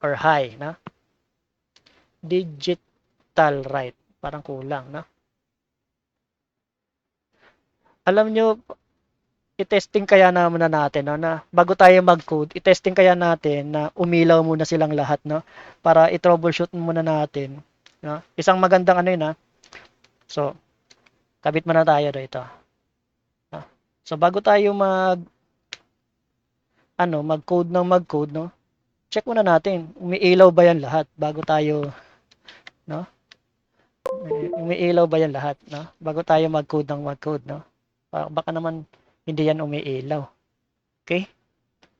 or high, no? Digital right. Parang kulang, no? Alam nyo, i-testing kaya naman na natin, no, na bago tayo mag-code, i-testing kaya natin na umilaw muna silang lahat, no, para i-troubleshoot muna natin, no. Isang magandang ano yun, so kabit muna tayo dito, no? So bago tayo mag-code ng mag-code, no? Check muna natin, umiilaw ba yan lahat bago tayo, no? Umiilaw ba yan lahat, no? Bago tayo mag-code ng mag-code, no? Baka naman hindi yan umiilaw. Okay?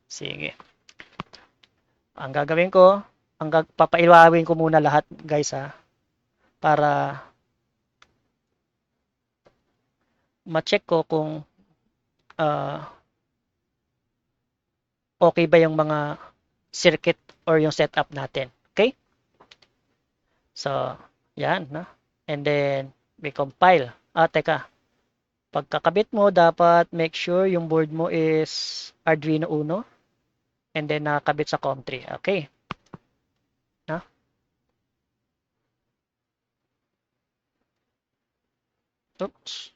Sige. Ang gagawin ko, papailawin ko muna lahat, guys, ha, para ma-check ko kung uh, okay ba yung mga circuit or yung setup natin. Okay? So, yan, no? And then, we compile. Teka. Pagkakabit mo, dapat make sure yung board mo is Arduino Uno. And then, nakakabit sa COM3. Okay? No? Oops.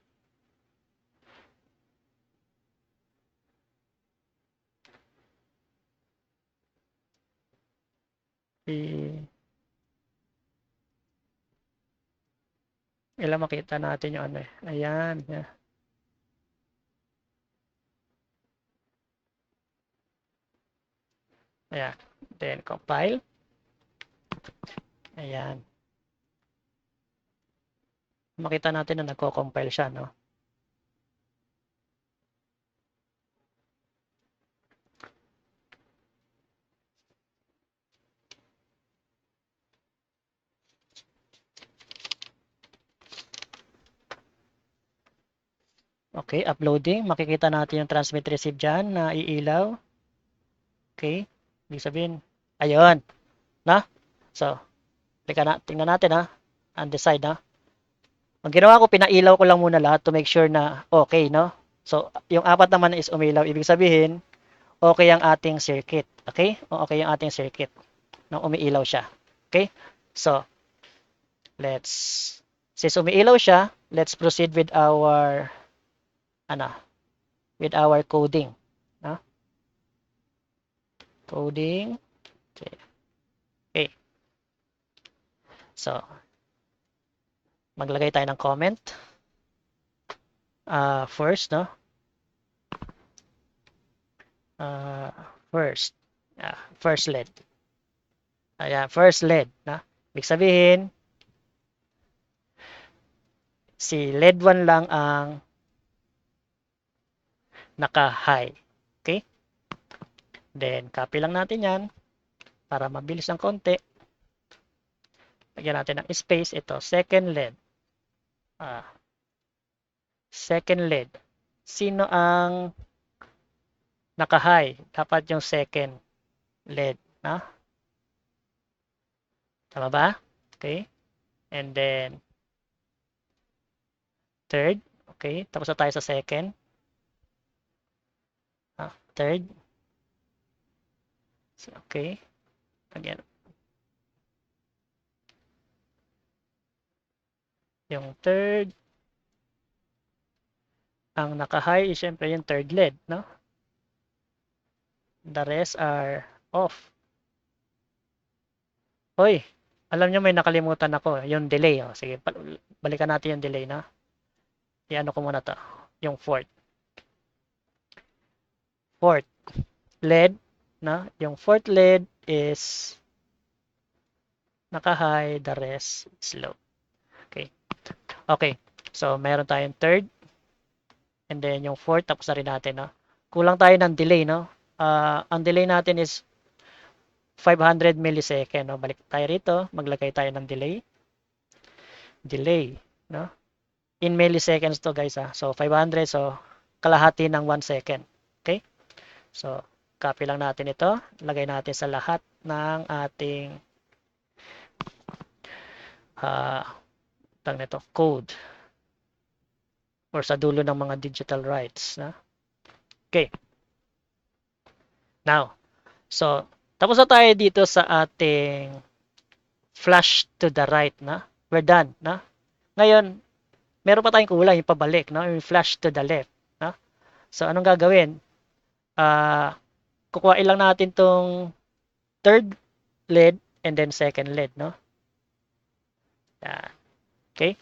Ilang makita natin yung ano eh. Ayan. Yeah. Ayan. Then, compile. Ayan. Makita natin na nagko-compile siya, no? Okay, uploading. Makikita natin yung transmit receive dyan na iilaw. Okay. Ibig sabihin, ayun. Na? So, tingnan natin ha. Undecided ha. Ang ginawa ko, pinailaw ko lang muna lahat to make sure na okay, no? So, yung apat naman is umilaw. Ibig sabihin, okay ang ating circuit. Okay? O okay ang ating circuit. Nang umiilaw siya. Okay? So, since umiilaw siya, let's proceed with our, with our coding. No? Coding. Okay. Okay. So, maglagay tayo ng comment. First, no? First. First LED. Ayan, first LED. No? Ibig sabihin, si LED 1 lang ang naka-high. Okay? Then, copy lang natin yan para mabilis ng konti. Lagyan natin ng space. Ito, second LED. Second LED. Sino ang naka-high? Dapat yung second LED. No? Tama ba? Okay. And then, third. Okay. Tapos na tayo sa second. Third. Okay. Again. Yung third. Ang naka-high is syempre yung third LED. No? The rest are off. Hoy, alam nyo may nakalimutan ako. Yung delay. Oh. Sige, balikan natin yung delay na. I-ano ko muna to. Yung fourth. Fourth LED. Na? Yung fourth LED is naka-high. The rest is low. Okay. Okay. So, meron tayong third. And then yung fourth. Tapos na rin natin. No? Kulang tayo ng delay. No? Ang delay natin is 500 millisecond. No? Balik tayo rito. Maglagay tayo ng delay. Delay. No? In milliseconds to guys. So 500. So kalahati ng 1 second. Okay? So copy lang natin ito. Lagay natin sa lahat ng ating nito, code. Or sa dulo ng mga digital writes. Na? Okay. Now, so tapos na tayo dito sa ating flash to the right. Na? We're done. Na? Ngayon, meron pa tayong kulang yung pabalik, no? Yung flash to the left, no? So anong gagawin? Kukuhain lang natin tong third LED and then second LED, no? Yan. Okay?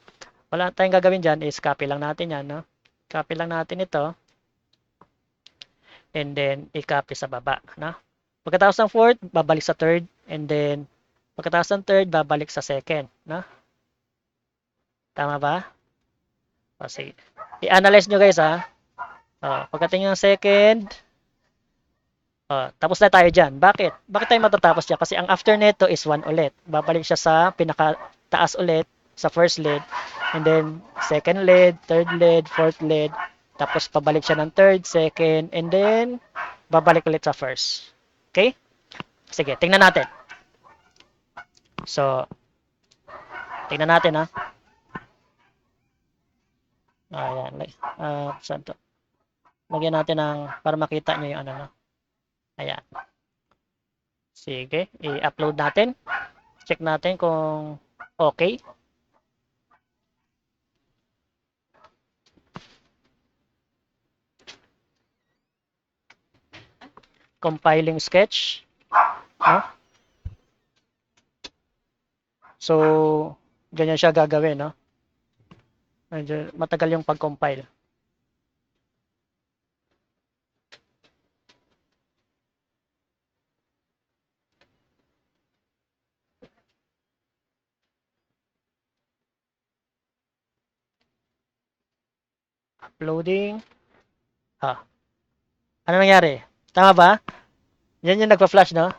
Wala tayong gagawin dyan is copy lang natin yan, no? Copy lang natin ito. and then i-copy sa baba, no? Pagkatapos ng fourth, babalik sa third, and then pagkatapos ng third, babalik sa second, no? Tama ba? O, sige. I-analyze nyo guys, ha? Pagdating ng second, tapos na tayo dyan. Bakit? Bakit tayo matatapos dyan? Kasi ang after neto is 1 ulit. Babalik siya sa pinaka-taas ulit, sa first lead, and then second lead, third lead, fourth lead, tapos pabalik siya ng third, second, and then babalik ulit sa first. Okay? Sige, tingnan natin. So, tingnan natin ha. Ayan. Saan to? Lagyan natin ng, para makita nyo yung ano, no? Ayan. Sige, i-upload natin. Check natin kung okay. Compiling sketch. No? So, ganyan siya gagawin, no? Medyo matagal yung pag-compile. Uploading. Ano nangyari? Tama ba? Yan yung nagpa-flash, no?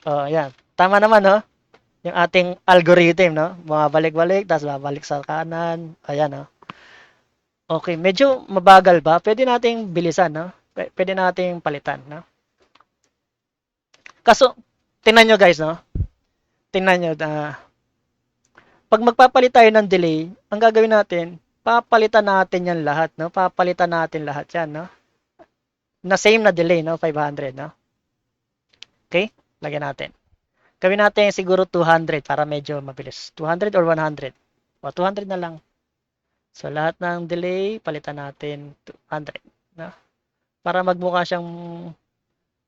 Yan. Tama naman, no? Yung ating algorithm, no? Bumabalik-balik, tapos babalik sa kanan. Ayan, no? Okay, medyo mabagal ba? Pwede nating bilisan, no? Pwede nating palitan, no? Kaso, tingnan nyo guys, no? Tingnan nyo, pag magpapalit tayo ng delay, ang gagawin natin, papalitan natin yan lahat, no? Papalitan natin lahat yan, no? Na same na delay, no? 500, no? Okay? Lagyan natin. Gawin natin siguro 200 para medyo mabilis. 200 or 100? O, 200 na lang. So, lahat ng delay, palitan natin 200, no? Para magmukha siyang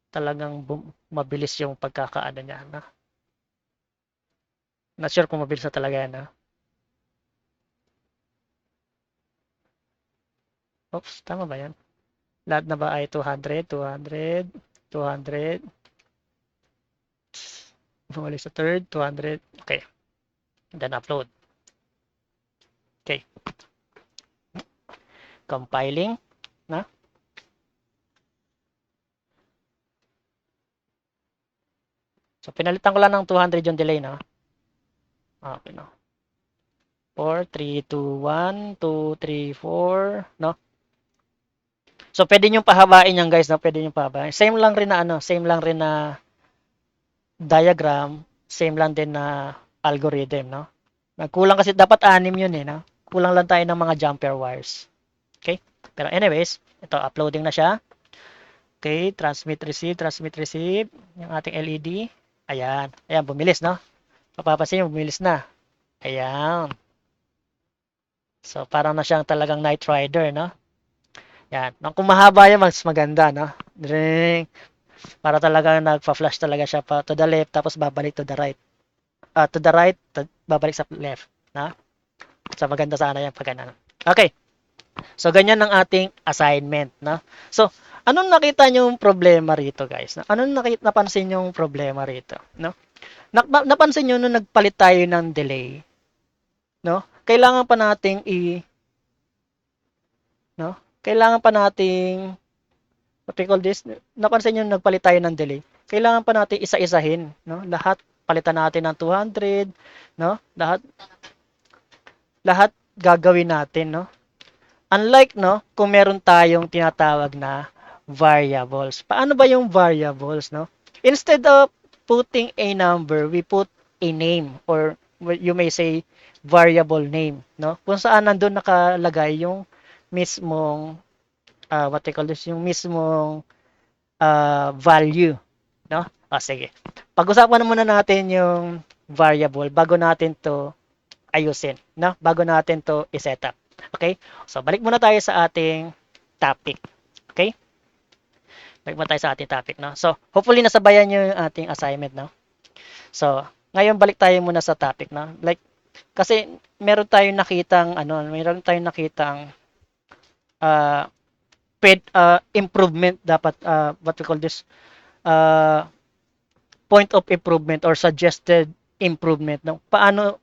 talagang mabilis yung pagkakaano niya, no? Not sure kung mabilis na talaga yan, no? Oops, tama ba yan? Lahat na ba ay 200, 200, 200? Bumalik sa third, 200. Okay. Then upload. Okay. Compiling. Na? So, pinalitan ko lang ng 200 yung delay, no? Okay, no? 4, 3, 2, 1, 2, 3, 4, no? So, pwede nyo pahabain yan, guys, no? Pwede nyo pahabain. Same lang rin na, ano? Same lang rin na diagram. Same lang din na algorithm, no? Nagkulang kasi, dapat 6 yun, eh, no? Kulang lang tayo ng mga jumper wires. Okay? Pero anyways, ito, uploading na siya. Okay, transmit, receive. Yung ating LED. Ayan. Ayan, bumilis, no? Mapapansin nyo, bumilis na. Ayan. So, parang na siyang talagang Night Rider, no? Yan. Kung mahaba yan, mas maganda, no? Dring. Para talaga nagpa-flash talaga siya pa to the left, tapos babalik to the right. To the right, babalik sa left. No? So, maganda sana yan pag ganun. Okay. So, ganyan ang ating assignment, no? So, anong nakita nyo yung problema rito, guys? Anong napansin nyo yung problema rito, no? Napansin nyo nung nagpalit tayo ng delay, no? Kailangan pa nating no? Kailangan pa nating what we call this? Napansin nyo nagpalit tayo ng delay. Kailangan pa nating isa-isahin, no? Lahat palitan natin ng 200, no? Lahat gagawin natin, no? Unlike, no, kung meron tayong tinatawag na variables. Paano ba yung variables, no? Instead of putting a number, we put a name or you may say variable name, no? Kung saan nandun nakalagay yung mismong what they call this, yung mismong value, no? Sige. Pag-usapan na muna natin yung variable bago natin to ayusin, no? Bago natin to i-set up. Okay? So, balik muna tayo sa ating topic. Okay? Balik muna tayo sa ating topic, no? So, hopefully nasabayan nyo yung ating assignment, no? So, ngayon balik tayo muna sa topic, no? Like, kasi meron tayong nakitang, meron tayong nakitang improvement dapat, what we call this, uh, point of improvement or suggested improvement, no? Paano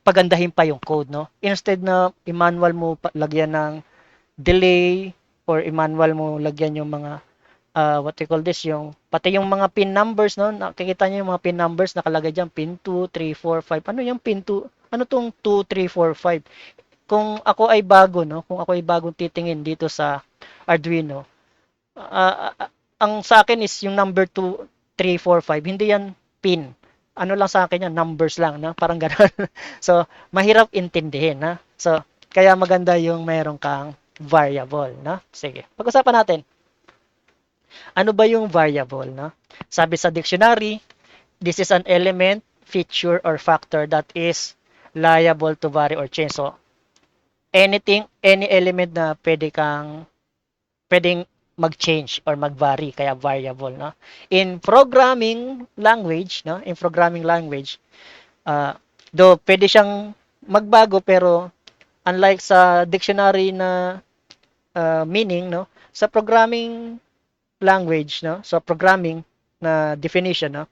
pagandahin pa yung code, no? Instead na i-manual mo lagyan ng delay or i-manual mo lagyan yung mga what we call this, yung pati yung mga pin numbers, no? Nakikita niyo yung mga pin numbers nakalagay diyan, pin 2, 3, 4, 5. Ano yung pin 2? Ano tong 2, 3, 4, 5? Kung ako ay bago, no? Kung ako ay bagong titingin dito sa Arduino, ah, ah, ang sa akin is yung number 2, 3, 4, 5. Hindi yan pin. Ano lang sa akin yan, numbers lang, no? Parang gano'n. So, mahirap intindihin, na. So, kaya maganda yung meron kang variable, no? Sige, pag-usapan natin. Ano ba yung variable, no? Sabi sa dictionary, this is an element, feature, or factor that is liable to vary or change. So, any element na pwedeng mag-change or mag-vary, kaya variable, no? In programming language, no? In programming language, uh, though pwede siyang magbago, pero unlike sa dictionary na meaning, no? Sa programming language, no? So programming na definition, no?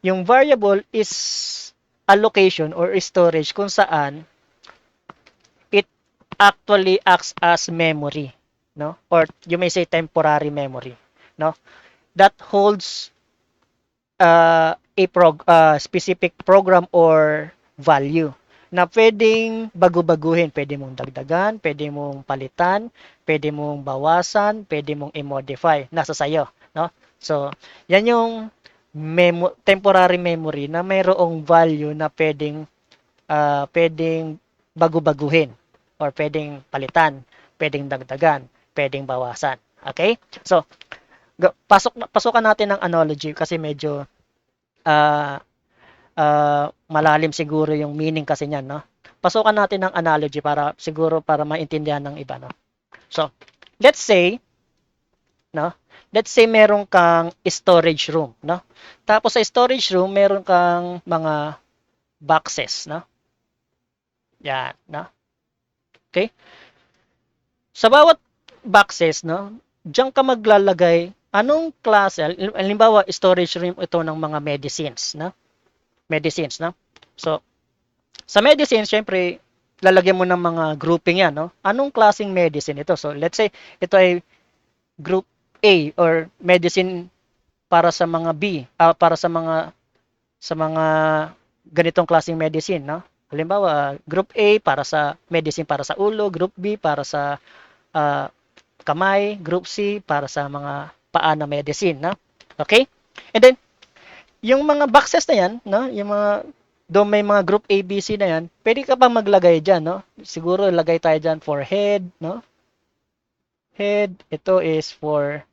Yung variable is allocation or storage kung saan it actually acts as memory, no? Or you may say temporary memory, no? That holds specific program or value na pwedeng bago-baguhin, pwede mong dagdagan, pwede mong palitan, pwede mong bawasan, pwede mong i-modify, nasa sayo, no? So, yan yung temporary memory na mayroong value na pwedeng bago-baguhin or pwedeng palitan, pwedeng dagdagan, pwedeng bawasan. Okay? So, pasukan natin ng analogy kasi medyo uh, malalim siguro yung meaning kasi niyan, no? Pasukan natin ng analogy para siguro para maintindihan ng iba, no? So, let's say, no? Let's say meron kang storage room, no? Tapos sa storage room, meron kang mga boxes, no? Yan, no? Okay? Sa bawat boxes, no? Diyan ka maglalagay anong klase, halimbawa storage room ito ng mga medicines, no? Medicines, no? So, sa medicine, syempre, lalagyan mo ng mga grouping yan, no? Anong klaseng medicine ito? So, let's say, ito ay group A or medicine para sa mga B, para sa mga ganitong klaseng medicine, no? Halimbawa, group A para sa medicine para sa ulo, group B para sa uh, kamay, group C para sa mga paa na medicine, no? Okay? And then, yung mga boxes na yan, no? Yung mga do may mga group A, B, C na yan, pwede ka pa maglagay dyan, no? Siguro lagay tayo dyan for head, no? Head, ito is for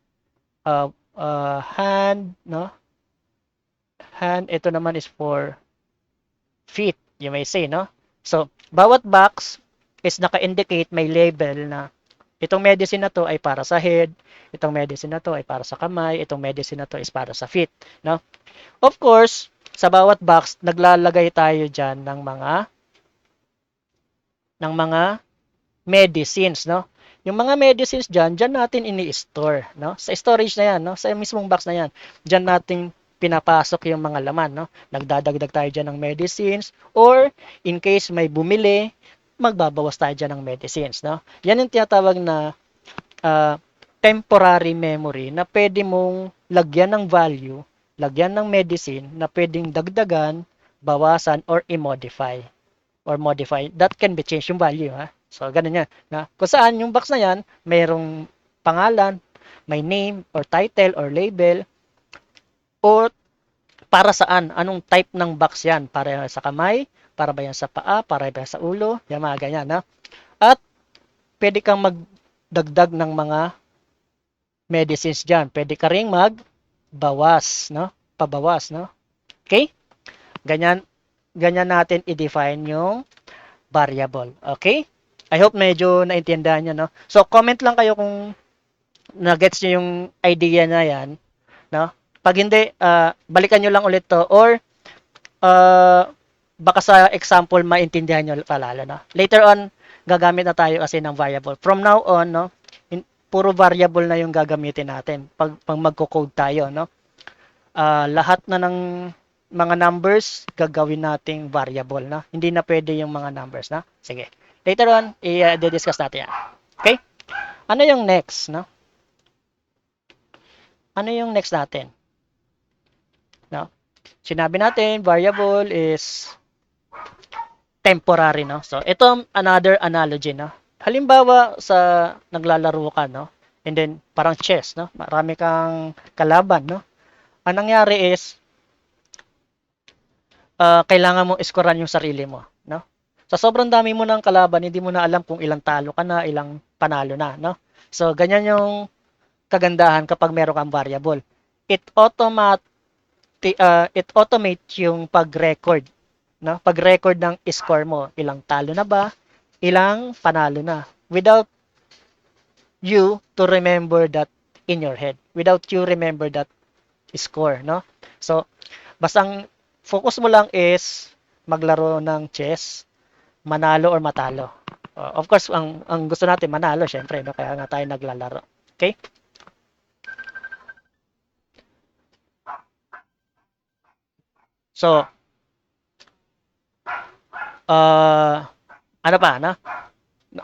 hand, no? Hand, ito naman is for feet, you may say, no? So, bawat box is naka-indicate, may label na itong medicine na to ay para sa head, itong medicine na to ay para sa kamay, itong medicine na to is para sa feet, no? Of course, sa bawat box, naglalagay tayo dyan ng mga medicines, no? Yung mga medicines dyan natin ini-store, no? Sa storage na yan, no? Sa mismong box na yan, dyan natin pinapasok yung mga laman, no? Nagdadagdag tayo dyan ng medicines or in case may bumili, magbabawas tayo dyan ng medicines, no? Yan yung tinatawag na temporary memory na pwede mong lagyan ng value, lagyan ng medicine na pwedeng dagdagan, bawasan, or i-modify. Or modify. That can be changed yung value, ha? So, ganun yan. Na, kung saan yung box na yan, mayroong pangalan, may name, or title, or label, or para saan, anong type ng box yan. Para sa kamay, para ba yan sa paa, para ba sa ulo, yan mga ganyan, ha? At, pwede kang magdagdag ng mga medicines dyan. Pwede ka ring magbawas, no? Pabawas, no? Okay? Ganyan, ganyan natin i-define yung variable. Okay? I hope medyo naintindihan nyo, no? So, comment lang kayo kung na-gets nyo yung idea na yan, no? Pag hindi, balikan nyo lang ulit to or baka sa example maintindihan nyo palalo, no? Later on, gagamit na tayo kasi ng variable. From now on, no? puro variable na yung gagamitin natin pag magko-code tayo, no? Lahat na ng mga numbers gagawin nating variable, no? Hindi na pwede yung mga numbers, no? Sige. Later on, i-discuss natin yan. Okay? Ano yung next, no? Ano yung next natin? No? Sinabi natin, variable is temporary, no? So, ito another analogy, no? Halimbawa sa naglalaro ka, no? And then parang chess, no? Marami kang kalaban, no? Ang nangyari is kailangan mong iskoran yung sarili mo, no? Sa sobrang dami mo ng kalaban, hindi mo na alam kung ilang talo ka na, ilang panalo na, no? So, ganyan yung kagandahan kapag meron kang variable. It automat it automates yung pag-record, no? Pag-record ng score mo, ilang talo na ba, ilang panalo na, without you to remember that in your head, without you remember that score, no? So, basang focus mo lang is maglaro ng chess, manalo or matalo. Of course, ang gusto natin manalo, syempre, no? Kaya nga tayo naglalaro. Okay? So, ano pa, no?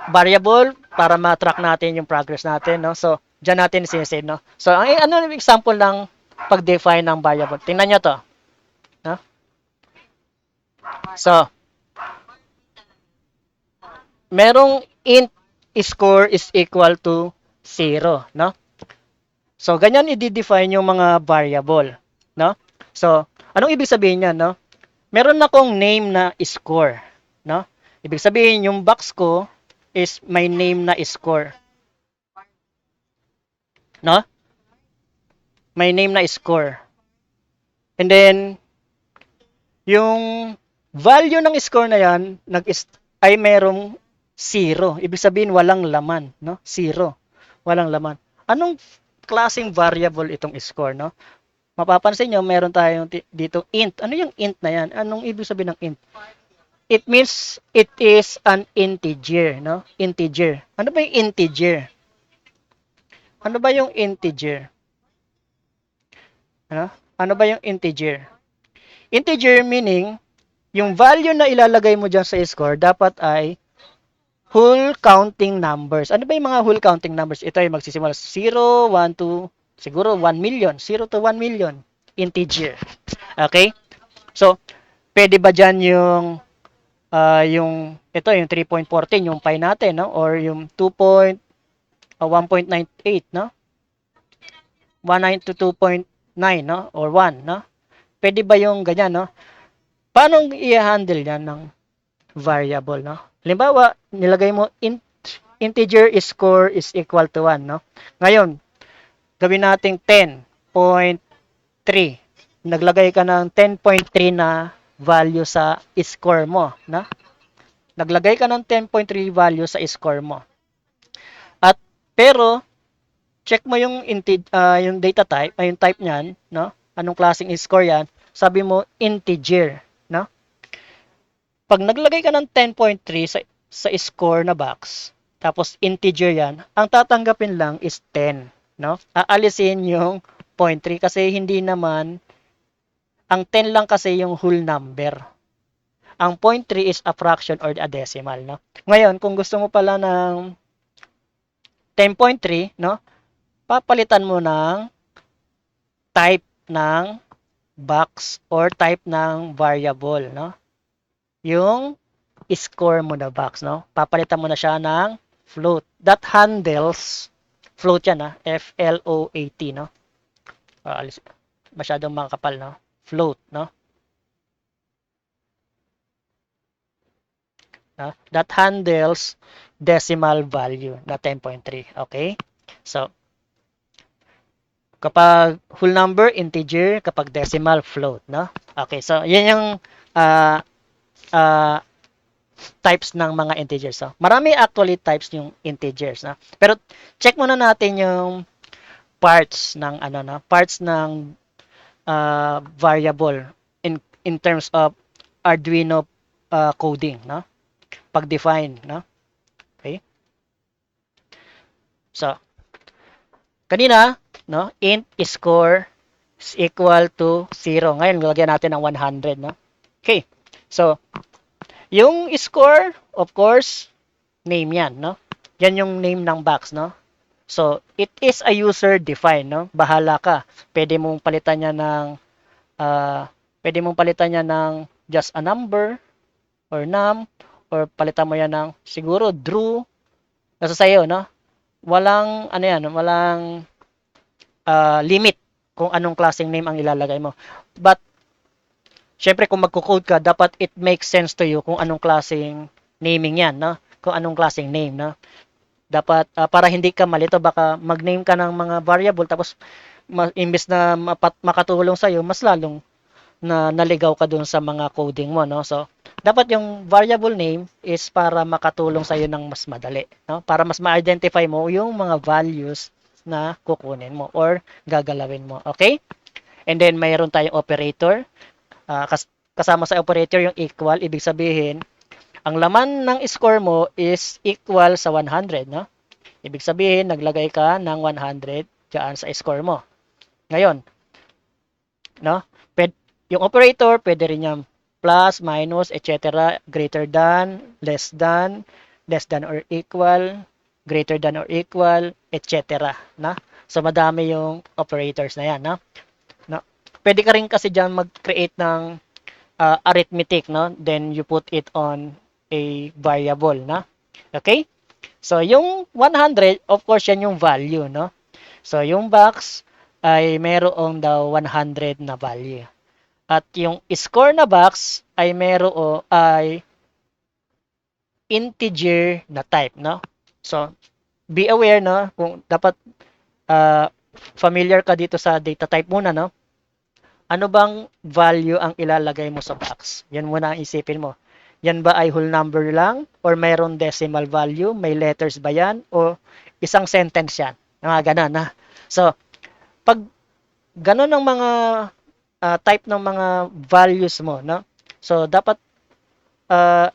Variable para ma-track natin yung progress natin, no? So, diyan natin sinisave, no? So, ano yung example ng pag-define ng variable? Tingnan nyo to, no? So, merong int score is equal to 0, no? So, ganyan i-define yung mga variable, no? So, anong ibig sabihin niyan, no? Meron akong name na score, no? Ibig sabihin, yung box ko is my name na score, no? My name na score. And then, yung value ng score na yan ay merong 0. Ibig sabihin, walang laman, no? 0. Walang laman. Anong klaseng variable itong score, no? Mapapansin nyo, meron tayong dito int. Ano yung int na yan? Anong ibig sabihin ng int? It means it is an integer, no? Integer. Ano ba yung integer? Ano ba yung integer? Ano? Ano ba yung integer? Integer meaning, yung value na ilalagay mo dyan sa score, dapat ay whole counting numbers. Ano ba yung mga whole counting numbers? Ito ay magsisimula sa 0, 1, 2, siguro 1 million. 0 to 1 million. Integer. Okay? So, pwede ba dyan yung ito, yung 3.14, yung pi natin, no? Or yung 1.98, no? 19 to 2.9, no? Or 1, no? Pwede ba yung ganyan, no? Paano i-handle yan ng variable, no? Halimbawa, nilagay mo integer score is equal to 1, no? Ngayon, gawin nating 10.3. Naglagay ka ng 10.3 na value sa score mo, no? Naglagay ka ng 10.3 value sa score mo. At pero check mo yung data type, yung type niyan, no? Anong klaseng score 'yan? Sabi mo integer, no? Pag naglagay ka ng 10.3 sa score na box, tapos integer 'yan, ang tatanggapin lang is 10, no? Aalisin yung 0.3 kasi hindi naman ang 10 lang kasi yung whole number. Ang 0.3 is a fraction or a decimal, no? Ngayon, kung gusto mo pala ng 10.3, no? Papalitan mo ng type ng box or type ng variable, no? Yung score mo na box, no? Papalitan mo na siya ng float. That handles float yan, F-L-O-A-T, no? Masyadong makakapal, no? Float, no? That handles decimal value na 10.3, okay? So, kapag whole number, integer, kapag decimal, float, no? Okay, so yan yung uh, uh, types ng mga integers. No? Marami actually types yung integers. No? Pero check muna natin yung parts ng ano na parts ng variable in terms of Arduino coding, no? Pag-define, no? Okay? So, Kanina, no, int score is equal to 0. Ngayon, lagyan natin ng 100, no? Okay. So, yung score, of course, name yan, no? Yan yung name ng box, no? So, it is a user-defined, no? Bahala ka. Pwede mong palitan niya ng, uh, pwede mong palitan niya ng just a number, or num, or palitan mo yan ng, siguro, Drew. Nasa sa'yo, no? Walang, ano yan, walang limit kung anong klaseng name ang ilalagay mo. But, syempre kung magko-code ka, dapat it makes sense to you kung anong klaseng naming yan, no? Kung anong klaseng name, no? Dapat, para hindi ka malito, baka mag-name ka ng mga variable, tapos, imbes na makatulong sa'yo, mas lalong na naligaw ka dun sa mga coding mo, no? So, dapat yung variable name is para makatulong sa'yo ng mas madali, no? Para mas ma-identify mo yung mga values na kukunin mo or gagalawin mo, okay? And then, mayroon tayong operator. Kasama sa operator yung equal, ibig sabihin, ang laman ng score mo is equal sa 100, no? Ibig sabihin, naglagay ka ng 100 dyan sa score mo. Ngayon, no? Yung operator, pwede rin yung plus, minus, etc. Greater than, less than or equal, greater than or equal, etc. Na? So, madami yung operators na yan. No? No? Pwede ka rin kasi dyan mag-create ng arithmetic. No? Then, you put it on a variable. Na? Okay? So, yung 100, of course, yan yung value. No? So, yung box ay mayroong daw 100 na value. At yung score na box ay ay integer na type, no? So, be aware, no? Kung dapat uh, familiar ka dito sa data type muna, no? Ano bang value ang ilalagay mo sa box? Yan muna ang isipin mo. Yan ba ay whole number lang? Or mayroon decimal value? May letters ba yan? O isang sentence yan? Mga ganun, na. So, pag ganun ang mga type ng mga values mo, no? So, dapat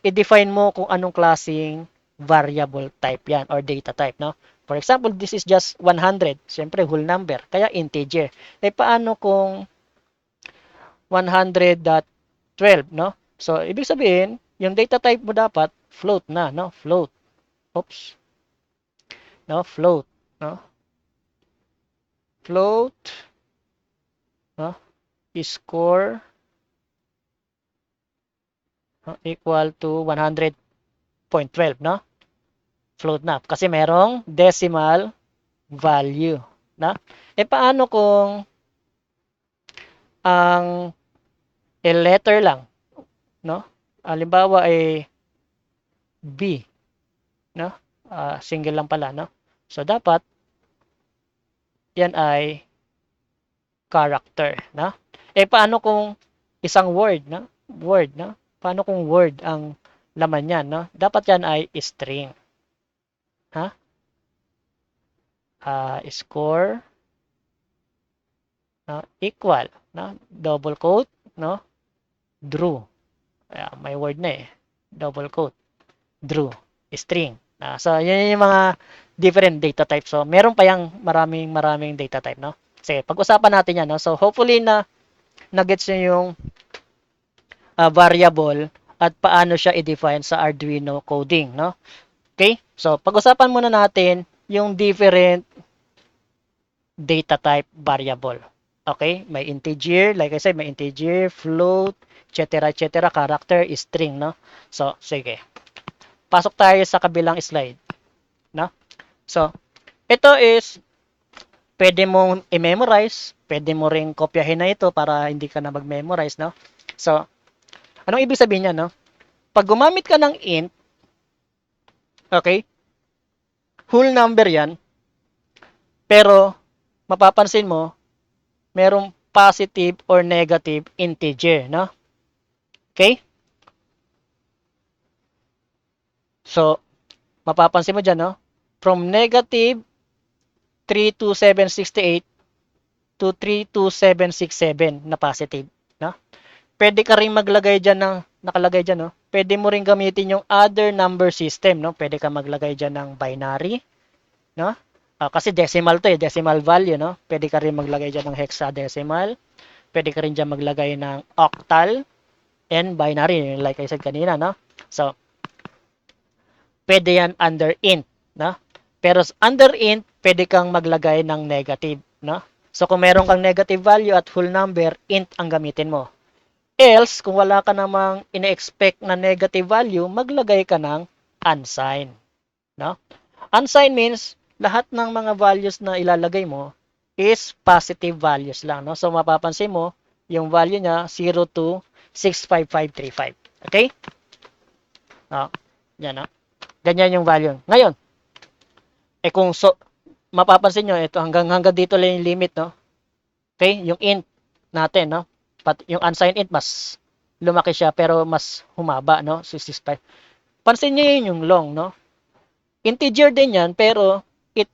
i-define mo kung anong klaseng variable type yan or data type, no? For example, this is just 100. Siyempre, whole number. Kaya integer. Eh, paano kung 100.12, no? So, ibig sabihin, yung data type mo dapat float na, no? Float. Oops. No, float, no? Float, no? Score equal to 100.12, no? Float na. Kasi merong decimal value, na? Eh, paano kung ang letter lang, no? Halimbawa ay B, no? Single lang pala, no? So, dapat, yan ay character, no? Eh, paano kung isang word, no? Word, no? Paano kung word ang laman yan, no? Dapat yan ay string. Ha? Score, no? Equal, no? Double quote, no? Drew. May word na eh. Double quote. Drew. String. So, yun yung mga different data types. So, meron pa yung maraming data type, no? Sige, pag-usapan natin yan, no? So, hopefully na-gets nyo yung variable at paano siya i-define sa Arduino coding, no? Okay? So, pag-usapan muna natin yung different data type variable. Okay? May integer, like I said, may integer, float, etc., character, string, no? So, sige. Pasok tayo sa kabilang slide, no? So, ito is pwede mong i-memorize, pwede mo ring kopyahin na ito para hindi ka na mag-memorize, no? So, anong ibig sabihin niya, no? Pag gumamit ka ng int, okay, whole number yan, pero mapapansin mo, merong positive or negative integer, no? Okay? So, mapapansin mo dyan, no? From negative 32768 to 32767 na positive, no? Pwede ka rin maglagay dyan ng, nakalagay dyan, no? Pwede mo rin gamitin yung other number system, no? Pwede ka maglagay dyan ng binary, no? Kasi decimal to eh, decimal value, no? Pwede ka rin maglagay dyan ng hexadecimal. Pwede ka rin dyan maglagay ng octal and binary, like I said kanina, no? So, pwede yan under int, no? Pero under int, pwede kang maglagay ng negative, no? So, kung meron kang negative value at whole number, int ang gamitin mo. Else, kung wala ka namang ina-expect na negative value, maglagay ka ng unsigned, no? Unsigned means lahat ng mga values na ilalagay mo is positive values lang, no? So mapapansin mo, yung value niya 0 to 65535. Okay? No? Yan, no? Ganyan yung value. Ngayon, kung mapapansin nyo, ito hanggang dito lang yung limit, no? Okay? Yung int natin, no? Yung unsigned int, mas lumaki siya pero mas humaba, no? 65. Pansin niyo yun yung long, no? Integer din yan, pero it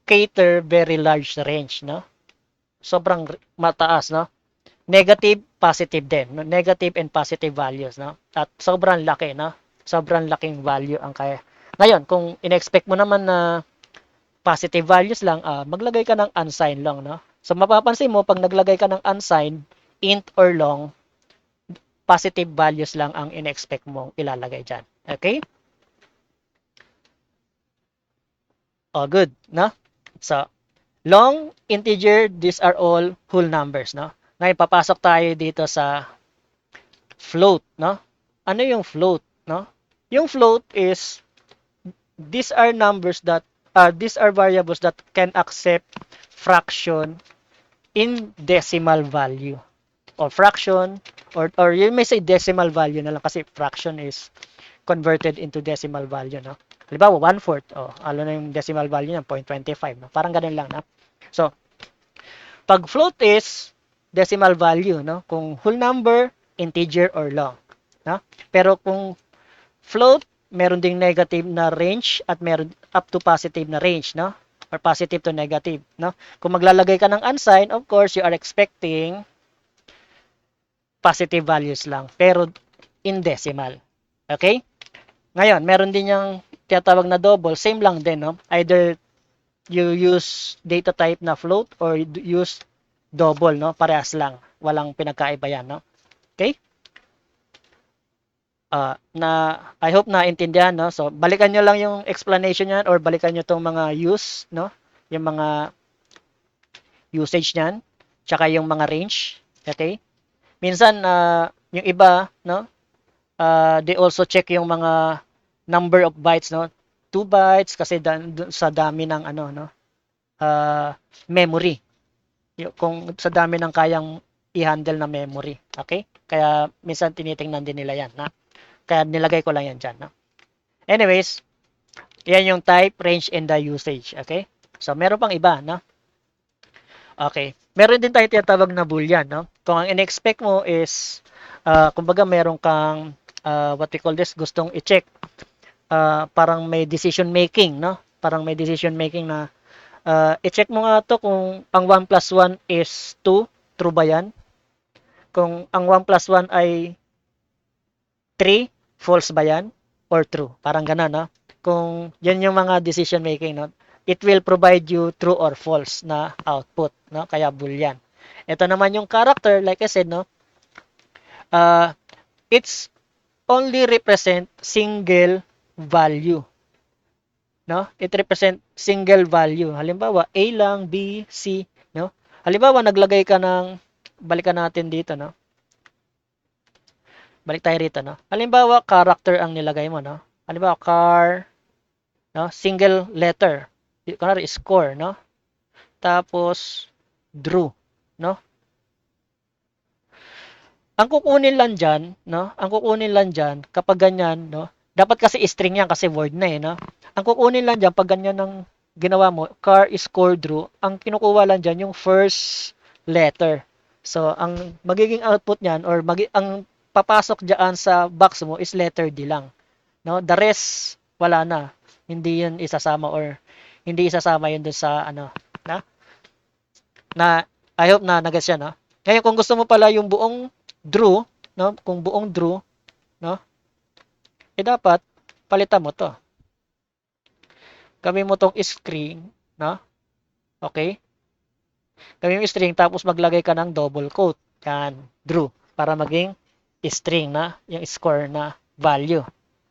cater very large range, no? Sobrang mataas, no? Negative, positive din, no? Negative and positive values, no? At sobrang laki, no? Sobrang laking value ang kaya. Ngayon, kung in-expect mo naman na positive values lang, maglagay ka ng unsigned long, no? So, mapapansin mo, pag naglagay ka ng unsigned, int or long, positive values lang ang in-expect mong ilalagay dyan. Okay? Oh, good, no? So, long, integer, these are all whole numbers, no? Ngayon, papasok tayo dito sa float, no? Ano yung float, no? Yung float is, these are variables that can accept fraction in decimal value. Or fraction, or you may say decimal value na lang kasi fraction is converted into decimal value, no? Halimbawa, 1/4, ano na yung decimal value niya, 0.25, no? Parang ganun lang, no? So, pag float is decimal value, no? Kung whole number, integer or long, no? Pero kung float, meron ding negative na range at meron up to positive na range, no? Or positive to negative, no? Kung maglalagay ka ng unsigned, of course, you are expecting positive values lang, pero in decimal. Okay? Ngayon, meron din yung tinatawag na double, same lang din, no? Either you use data type na float or use double, no? Parehas lang. Walang pinagkaiba yan, no? Okay? I hope na intindihan, no? So, balikan nyo lang yung explanation yan or balikan nyo tong mga use, no? Yung mga usage niyan, tsaka yung mga range, okay? Minsan, yung iba, no? They also check yung mga number of bytes, no? 2 bytes kasi sa dami ng ano, no? Memory. Kung sa dami ng kayang i-handle na memory, okay? Kaya minsan tinitingnan din nila yan, na? Kaya nilagay ko lang yan dyan, no? Anyways, yan yung type, range, and the usage, okay? So, meron pang iba, no? Okay. Meron din tayo tinatawag na boolean, no? Kung ang in-expect mo is, kumbaga meron kang, what we call this, gustong i-check, parang may decision making, no? Parang may decision making na, i-check mo nga to kung ang 1 plus 1 is 2, true ba yan? Kung ang 1 plus 1 ay 3, false ba yan? Or true? Parang gano'n, no? Kung yan yung mga decision making, no? It will provide you true or false na output, no? Kaya boolean. Ito naman yung character, like I said, no? Uh, it's only represent single value, no? It represent single value. Halimbawa, A lang, B, C, no? Halimbawa, naglagay ka ng, balikan natin dito, no? Balik tayo rito, no? Halimbawa, character ang nilagay mo, no? Halimbawa, car, no? Single letter. Kunwari, score, no? Tapos, drew, no? Ang kukunin lang dyan, no? Ang kukunin lang dyan, kapag ganyan, no? Dapat kasi string yan kasi word na eh, no? Ang kukunin lang dyan, pag ganyan ng ginawa mo, car, score, drew, ang kinukuha lang dyan yung first letter. So, ang magiging output niyan or ang papasok diyan sa box mo is letter D lang. No? The rest, wala na. Hindi yun isasama or hindi isasama yun dun sa ano, na? Na, I hope na nagets yan, no? Ngayon, kung gusto mo pala yung buong drew, no? Kung buong drew, no? Dapat, palitan mo to. Gawin mo tong screen, no? Okay? Gawin yung string tapos maglagay ka ng double quote. Yan, Drew, para maging string na yung score na value.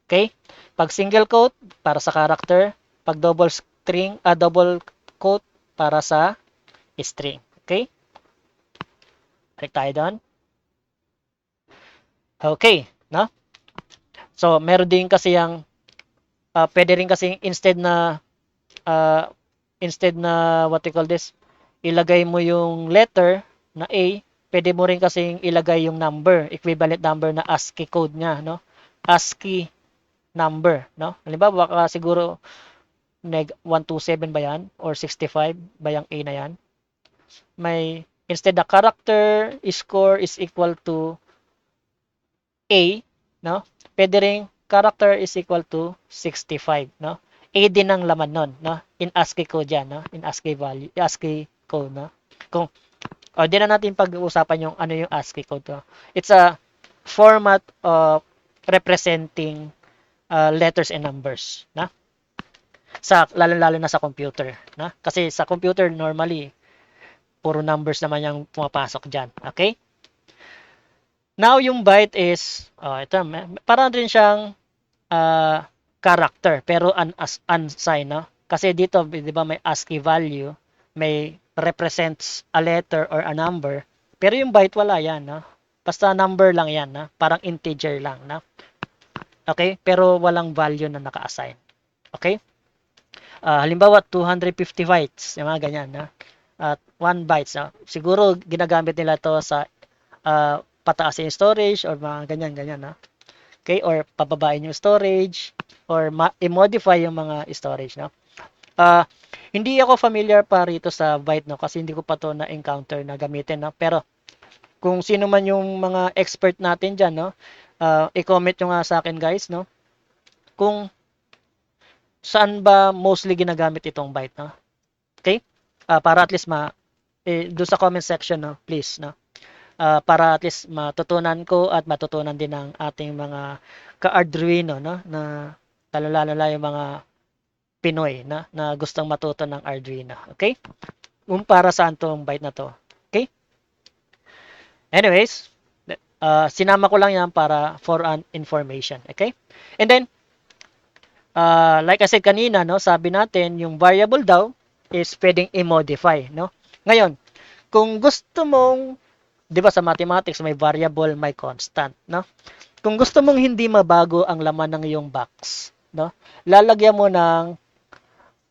Okay? Pag single quote para sa character, pag double quote para sa string. Okay? Balik tayo doon. Okay, no? So, meron din kasi yung pwede rin kasi uh, instead na what you call this, ilagay mo yung letter na A, pwede mo rin kasi ilagay yung number, equivalent number na ASCII code niya, no? ASCII number, no? Halimbawa, baka siguro 127 ba yan? Or 65 ba yung A na yan? May, instead the character score is equal to A, no? Pwede rin character is equal to 65, no? A din ang laman nun, no? In ASCII code yan, no? In ASCII value, ASCII code, no? Kung di na natin pag-uusapan yung ano yung ASCII code, no? It's a format of representing letters and numbers, na? Sa lalo-lalo na sa computer, na? Kasi sa computer normally puro numbers naman yung pumapasok diyan, okay? Now yung byte is ito parang rin siyang uh, character pero unsigned, no? Kasi dito 'di ba may ASCII value, may represents a letter or a number, pero yung byte wala yan, no? Basta number lang yan, no? Parang integer lang, no? Okay? Pero walang value na naka-assign. Okay? Halimbawa 250 bytes, yung mga ganyan, no? At 1 bytes, no? Siguro ginagamit nila to sa pataasin yung storage or mga ganyan-ganyan, no? Okay? Or pababain yung storage or i-modify yung mga storage, no? Uh, Hindi ako familiar pa rito sa byte, no? Kasi hindi ko pa to na-encounter na gamitin, no? Pero kung sino man yung mga expert natin dyan, no? I-comment nyo nga sa akin, guys, no? Kung saan ba mostly ginagamit itong byte, no? Okay? Para at least do sa comment section, no? Please, no? Para at least matutunan ko at matutunan din ng ating mga ka-Arduino, no? Na lalo-lalo na yung mga Pinoy na gustong matuto ng Arduino. Okay? Kung para saan tong byte na to. Okay? Anyways, sinama ko lang yan para for an information. Okay? And then, like I said kanina, no, sabi natin, yung variable daw is pwedeng i-modify. No? Ngayon, kung gusto mong, di ba sa mathematics, may variable, may constant. No? Kung gusto mong hindi mabago ang laman ng iyong box, no, lalagyan mo ng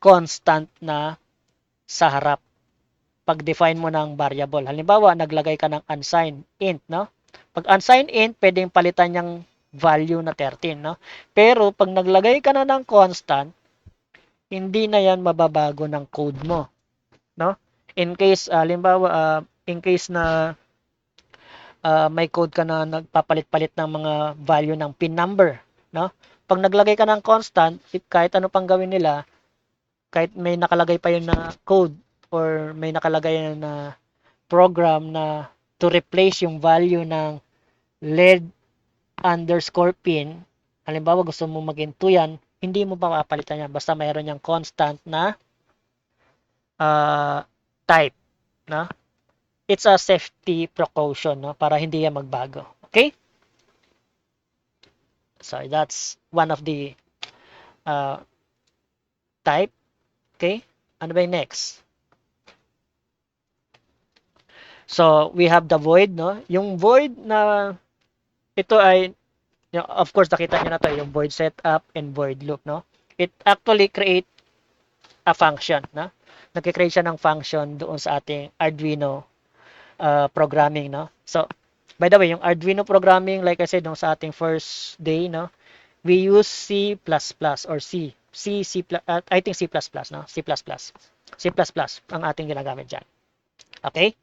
constant na sa harap pag-define mo ng variable. Halimbawa, naglagay ka ng unsigned int, no? Pag unsigned int, pwedeng palitan yung value na 13, no? Pero pag naglagay ka na ng constant, hindi na yan mababago ng code mo, no? In case, halimbawa, in case na may code ka na nagpapalit-palit ng mga value ng pin number, no? Pag naglagay ka ng constant, kahit ano pang gawin nila, kahit may nakalagay pa yun na code or may nakalagay na program na to replace yung value ng lead underscore pin, halimbawa gusto mo maging 2 yan, hindi mo papapalitan yan. Basta mayroon yung constant na type. No? It's a safety precaution, no? Para hindi yan magbago. Okay? So, that's one of the type. Okay? Ano ba yung next? So, we have the void, no? Yung void na ito ay, of course, nakita nyo na to, yung void setup and void loop, no? It actually create a function, no? Nagkikreate siya ng function doon sa ating Arduino programming, no? So, by the way, yung Arduino programming, like I said, nung sa ating first day, no? We use C++ or I think C++, no? C++. C++ ang ating ginagamit dyan. Okay?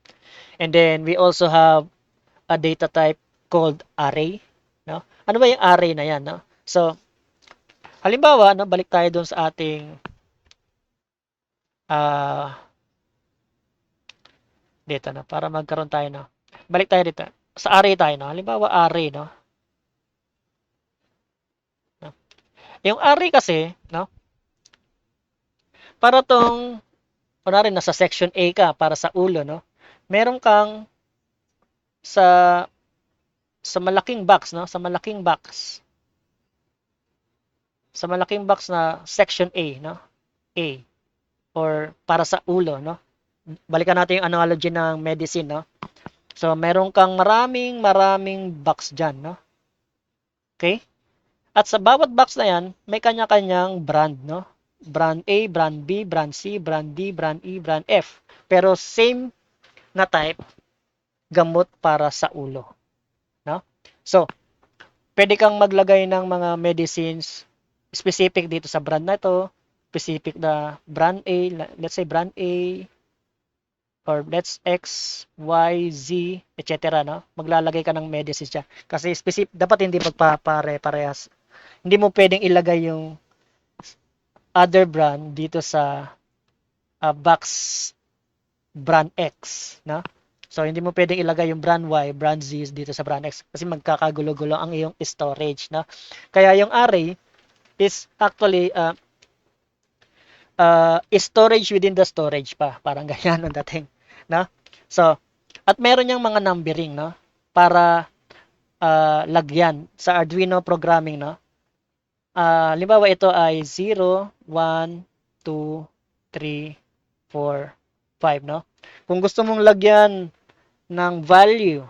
And then, we also have a data type called array, no? Ano ba yung array na yan, no? So, halimbawa, no, balik tayo doon sa ating dito, no, para magkaroon tayo, no. Balik tayo dito. Sa array tayo, no. Halimbawa, array, no. No? Yung array kasi, no, para tong kunwari nasa section A ka para sa ulo, no? Meron kang sa malaking box, no? Sa malaking box na section A, no? A or para sa ulo, no? Balikan natin yung analogy ng medicine, no? So, meron kang maraming maraming box diyan, no? Okay? At sa bawat box na yan, may kanya-kanyang brand, no? Brand A, brand B, brand C, brand D, brand E, brand F. Pero same na type, gamot para sa ulo, no? So, pwede kang maglagay ng mga medicines specific dito sa brand na ito, specific na brand A, let's say brand A, or let's X, Y, Z, etc. No? Maglalagay ka ng medicines dyan. Kasi specific, dapat hindi magpapare-parehas. Hindi mo pwedeng ilagay yung other brand dito sa box brand X. No? So, hindi mo pwedeng ilagay yung brand Y, brand Z dito sa brand X kasi magkakagulo-gulo ang iyong storage. No? Kaya yung array is actually storage within the storage pa. Parang ganyan ang dating. No? So, at meron yung mga numbering, no? Para lagyan sa Arduino programming, no? Halimbawa ito ay 0, 1, 2, 3, 4, 5, no? Kung gusto mong lagyan ng value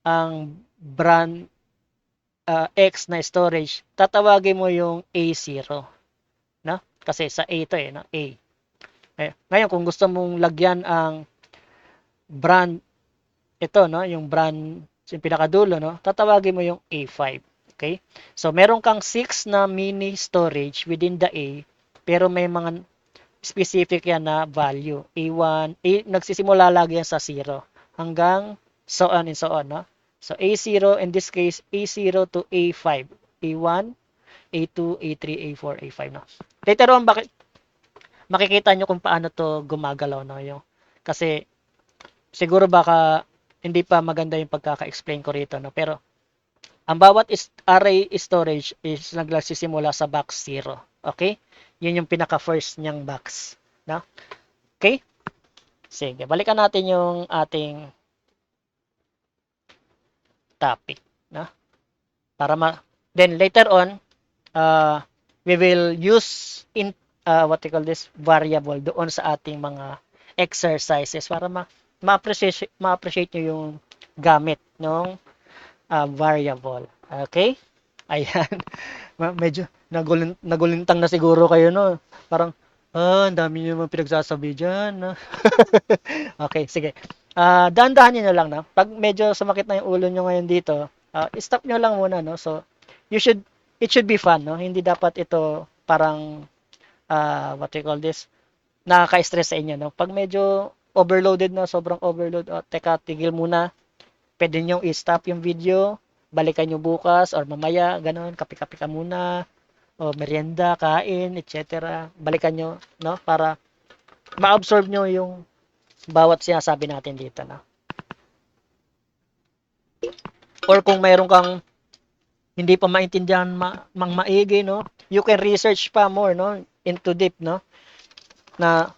ang brand X na storage, tatawagin mo yung A0, no? Kasi sa A ito no? A. Ngayon, kung gusto mong lagyan ang brand ito, no? Yung brand yung pinakadulo, no? Tatawagin mo yung A5. Okay? So, meron kang 6 na mini storage within the A, pero may mga specific yan na value. A1, nagsisimula lagi yan sa 0 hanggang so on and so on, no? So, A0, in this case, A0 to A5. A1, A2, A3, A4, A5, no? Later on, makikita nyo kung paano to gumagalaw, no? Kasi, siguro baka hindi pa maganda yung pagkaka-explain ko rito, no? Pero, ang bawat array storage is nagsisimula sa box 0. Okay? Yun yung pinaka-first niyang box. No? Okay? Sige, balikan natin yung ating topic. No? Then later on, we will use what we call this variable doon sa ating mga exercises para ma-appreciate nyo yung gamit ng variable. Okay? Ayan. Medyo nagulintang na siguro kayo, no? Parang, ang dami nyo naman pinagsasabi dyan, no? Okay, sige. Dahan-dahan nyo na lang, no? Pag medyo sumakit na yung ulo nyo ngayon dito, stop nyo lang muna, no? So, it should be fun, no? Hindi dapat ito parang, what we call this, nakaka-stress sa inyo, no? Pag medyo overloaded na, sobrang overload, teka, tigil muna, pwede nyo i-stop yung video, balikan nyo bukas or mamaya, ganun, kape-kape ka muna, o merienda, kain, etc. Balikan nyo, no? Para ma-absorb nyo yung bawat sinasabi natin dito, no? Or kung mayroon kang hindi pa maintindihan maigi, no? You can research pa more, no? Into deep, no? Na,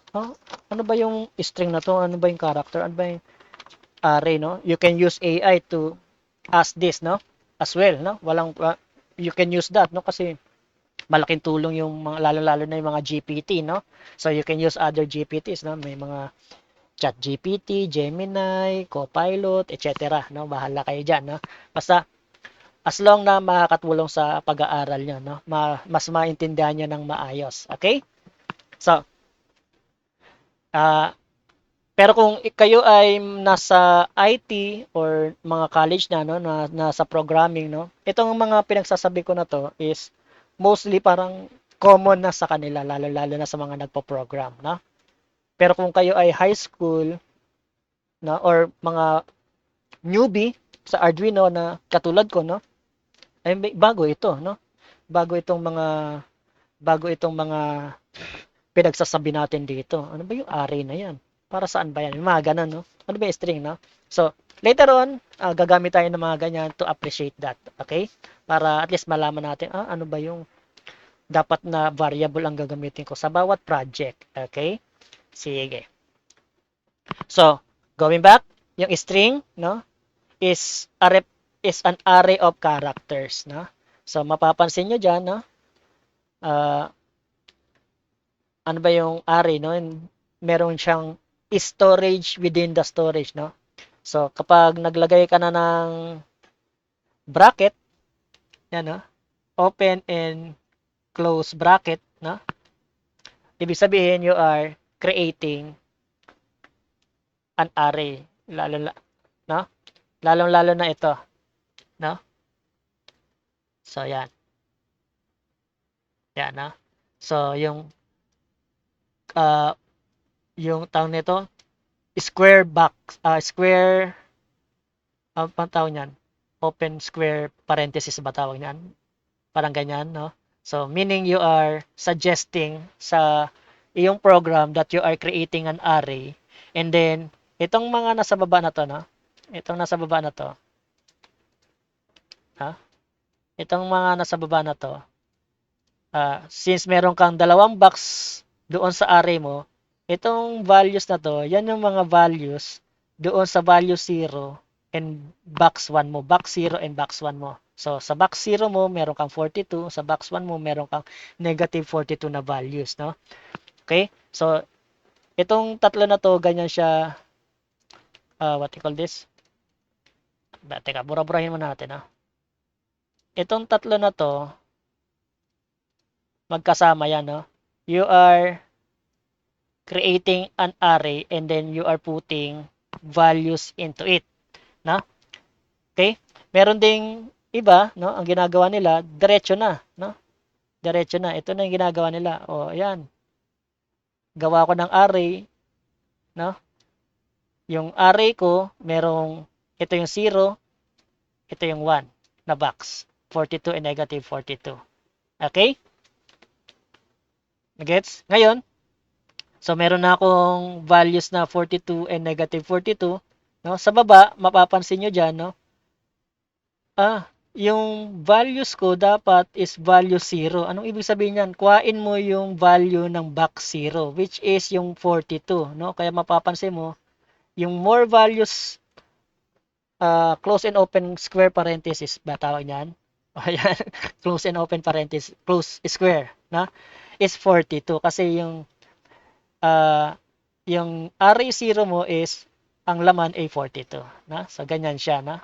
ano ba yung string na to? Ano ba yung character? Ano ba yung array, no? You can use AI to ask this, no? As well, no? You can use that, no? Kasi malaking tulong yung mga lalo-lalo na yung mga GPT, no? So you can use other GPTs, no? May mga Chat GPT, Gemini, Copilot, etc. No? Bahala kayo diyan, no? Basta as long na makakatulong sa pag-aaral niyo, no? Mas maintindihan niyo ng maayos, okay? So, pero kung kayo ay nasa IT or mga college na, no, nasa programming, no, itong mga pinagsasabi ko na to is mostly parang common na sa kanila, lalo-lalo na sa mga nagpo-program, no? Pero kung kayo ay high school, no, or mga newbie sa Arduino na katulad ko, no, ay bago ito, no? Bago itong mga pinagsasabi natin dito. Ano ba yung array na yan? Para saan ba yan? Yung mga ganun, no? Ano ba yung string, no? So, later on, gagamit tayo ng mga ganyan to appreciate that. Okay? Para at least malaman natin, ano ba yung dapat na variable ang gagamitin ko sa bawat project. Okay? Sige. So, going back, yung string, no, is is an array of characters, no? So, mapapansin nyo dyan, no? Uh, ano ba yung array, no? Meron siyang storage within the storage, no? So, kapag naglagay ka na ng bracket, yan, no? Open and close bracket, no? Ibig sabihin, you are creating an array. No? Lalong-lalo na ito, no? So, yan. Yan, no? So, uh, yung tawag nito, square box, square, pang tawag niyan? Open square parenthesis ba tawag niyan? Parang ganyan, no? So, meaning you are suggesting sa iyong program that you are creating an array. And then, itong mga nasa baba na to, no? Itong nasa baba na to, ha? Itong mga nasa baba na to, since meron kang dalawang box doon sa array mo, itong values na to, yan yung mga values doon sa value 0 and box 1 mo. Box 0 and box 1 mo. So, sa box 0 mo, meron kang 42. Sa box 1 mo, meron kang negative 42 na values, no? Okay? So, itong tatlo na to, ganyan siya, what you call this? Teka, bura-burahin mo natin, no? Itong tatlo na to, magkasama yan, no? You are creating an array and then you are putting values into it, no? Okay? Meron ding iba, no? Ang ginagawa nila, diretso na, no? Diretso na. Ito na yung ginagawa nila. O, ayan. Gawa ko ng array, no? Yung array ko, merong, ito yung 0, ito yung 1 na box. 42 and negative 42. Okay? Gets? Ngayon, so meron na akong values na 42 and negative 42. No? Sa baba, mapapansin nyo dyan, no? Yung values ko dapat is value 0. Anong ibig sabihin niyan? Kuhain mo yung value ng box 0, which is yung 42, no? Kaya mapapansin mo, yung more values, close and open square parenthesis, ba tawag niyan? Ayan, close and open parenthesis, close square, na? Is 42. Kasi yung array 0 mo is, ang laman ay 42, na? So, ganyan siya, na?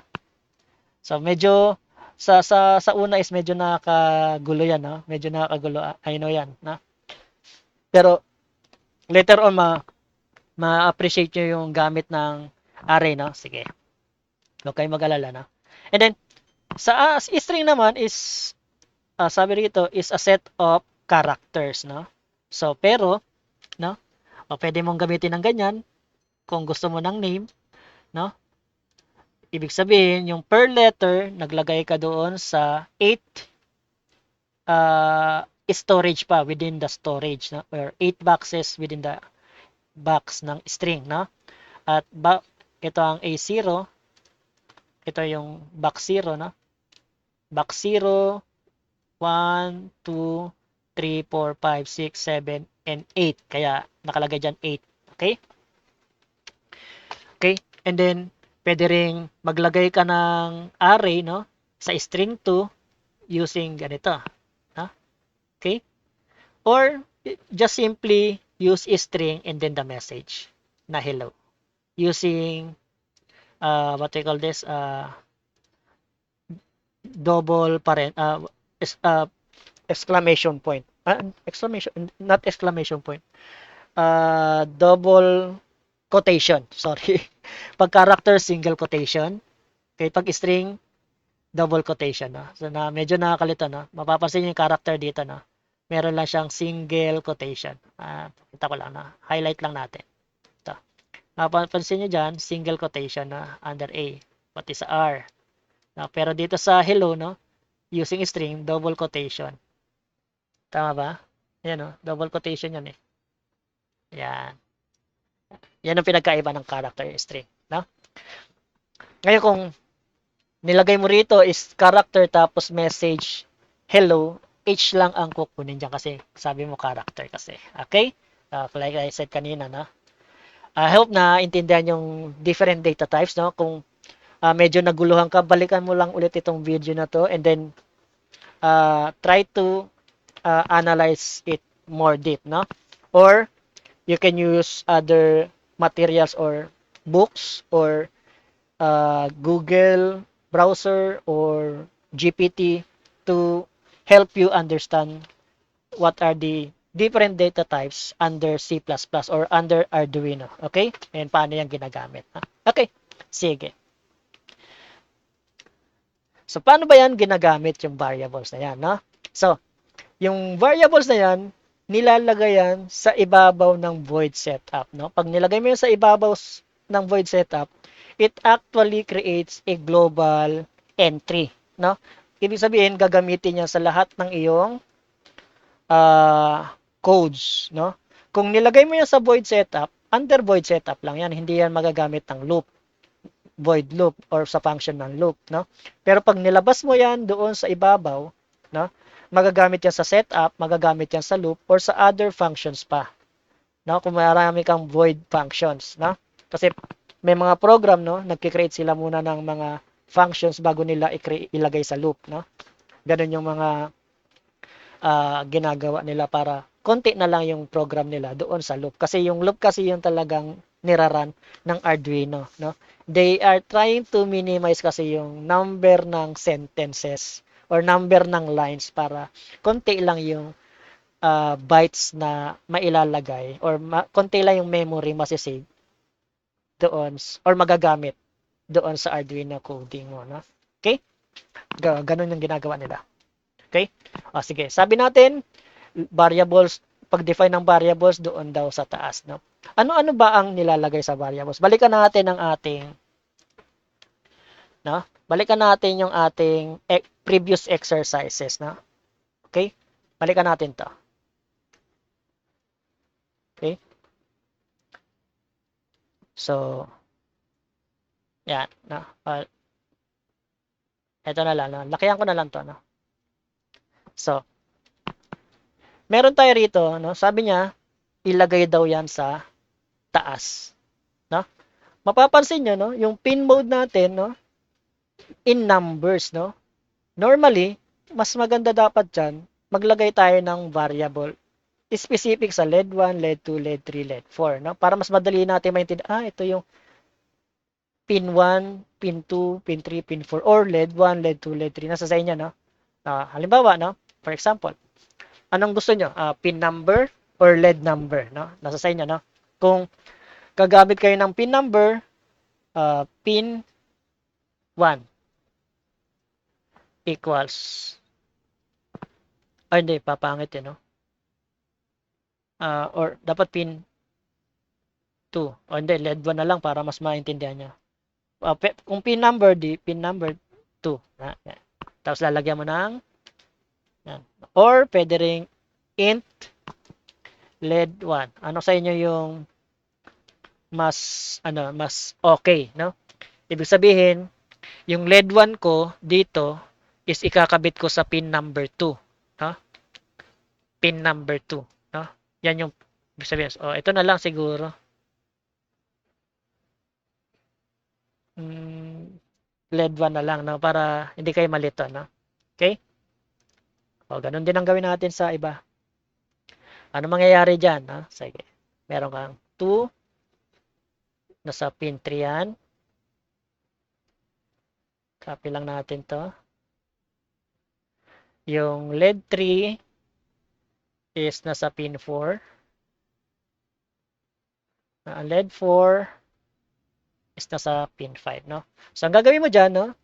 So medyo sa una is medyo nakakagulo yan, no? Medyo nakakagulo. I know yan, no? Pero later on ma-appreciate nyo yung gamit ng array, no? Sige. Huwag kayong mag-alala, no? And then sa string naman is sabi rito is a set of characters, no? So pero, no? O pwede mong gamitin ng ganyan kung gusto mo ng name, no? Ibig sabihin, yung per letter, naglagay ka doon sa 8 storage pa within the storage, no? Or 8 boxes within the box ng string, no? At ito ang A0, ito yung box 0, no? Box 0, 1, 2, 3, 4, 5, 6, 7, and 8. Kaya nakalagay dyan 8. Okay? Okay? And then, pwede ring maglagay ka ng array, no? Sa string 2 using ganito. No? Okay? Or just simply use string and then the message na hello. Using, what do you call this? Double parent, exclamation point. Exclamation, not exclamation point. Double quotation. Sorry. Pag character, single quotation. Okay, pag string, double quotation. No? So, medyo nakakalito. No? Mapapansin yung character dito. No? Meron lang siyang single quotation. Kita ko lang na. Highlight lang natin. Ito. Mapapansin nyo dyan, single quotation na under A. Pati sa R. No? Pero dito sa hello, no? Using string, double quotation. Tama ba? Ayan, no? Double quotation yan eh. Yan. Yan ang pinagkaiba ng character string. No? Ngayon kung nilagay mo rito is character tapos message hello, H lang ang kukunin dyan kasi sabi mo character kasi. Okay? Like I said kanina, no? I hope na intindihan yung different data types, no? Kung medyo naguluhan ka, balikan mo lang ulit itong video na to and then try to analyze it more deep, no? Or you can use other materials or books or Google browser or GPT to help you understand what are the different data types under C++ or under Arduino. Okay? And paano yan ginagamit. Ha? Okay. Sige. So, paano ba yan ginagamit yung variables na yan? No? So, yung variables na yan, nilalagay yan sa ibabaw ng void setup. No? Pag nilagay mo yan sa ibabaw ng void setup, it actually creates a global entry. No? Ibig sabihin, gagamitin niya sa lahat ng iyong codes. No? Kung nilagay mo yan sa void setup, under void setup lang yan, hindi yan magagamit ng loop, void loop, or sa function ng loop. No? Pero pag nilabas mo yan doon sa ibabaw, no? Magagamit yan sa setup, magagamit yan sa loop, or sa other functions pa. No? Kung marami kang void functions. No? Kasi may mga program, no? Nagkikreate sila muna ng mga functions bago nila ilagay sa loop. No? Ganun yung mga ginagawa nila para konti na lang yung program nila doon sa loop. Kasi yung loop kasi yung talagang niraran ng Arduino. No? They are trying to minimize kasi yung number ng sentences or number ng lines para konti lang yung bytes na mailalagay or konti lang yung memory masisave doon or magagamit doon sa Arduino coding mo. No? Okay? Ganun yung ginagawa nila. Okay? Sige. Sabi natin, variables, pag-define ng variables doon daw sa taas. No? Ano-ano ba ang nilalagay sa variables? Balikan natin ang ating, no? Balikan natin yung ating previous exercises. No? Okay? Balikan natin to. Okay? So, yan. No? Ito na lang. No? Lakihan ko na lang to. No? So, meron tayo rito. No? Sabi niya, ilagay daw yan sa taas. No? Mapapansin nyo, no? Yung pin mode natin, no? In numbers, no? Normally, mas maganda dapat dyan, maglagay tayo ng variable specific sa LED 1, LED 2, LED 3, LED 4, no? Para mas madali natin maintindihan, ito yung pin 1, pin 2, pin 3, pin 4, or LED 1, LED 2, LED 3. Nasa sa inyo, no? Halimbawa, no? For example, anong gusto nyo? Pin number or LED number, no? Nasa sa inyo, no? Kung gagamit kayo ng pin number, pin 1 equals, hindi, papangit yun, no? Or dapat pin 2. O hindi, LED 1 na lang para mas maintindihan nyo. Kung pin number, pin number 2. Yan. Tapos lalagyan mo ng, yan. Or pwede ring int LED 1. Ano sa inyo yung mas okay, no? Ibig sabihin, yung LED 1 ko dito is ikakabit ko sa pin number 2, no? Pin number 2, no? Yan yung ibig sabihin. Ito na lang siguro. LED 1 na lang, no? Para hindi kayo malito, no? Okay? Ganun din ang gawin natin sa iba. Ano mangyayari dyan, no? Sige. Meron kang 2, nasa pin 3 yan. Copy lang natin to. Yung LED 3 is nasa pin 4. Ang LED 4 is nasa pin 5, no? So, ang gagawin mo dyan, no?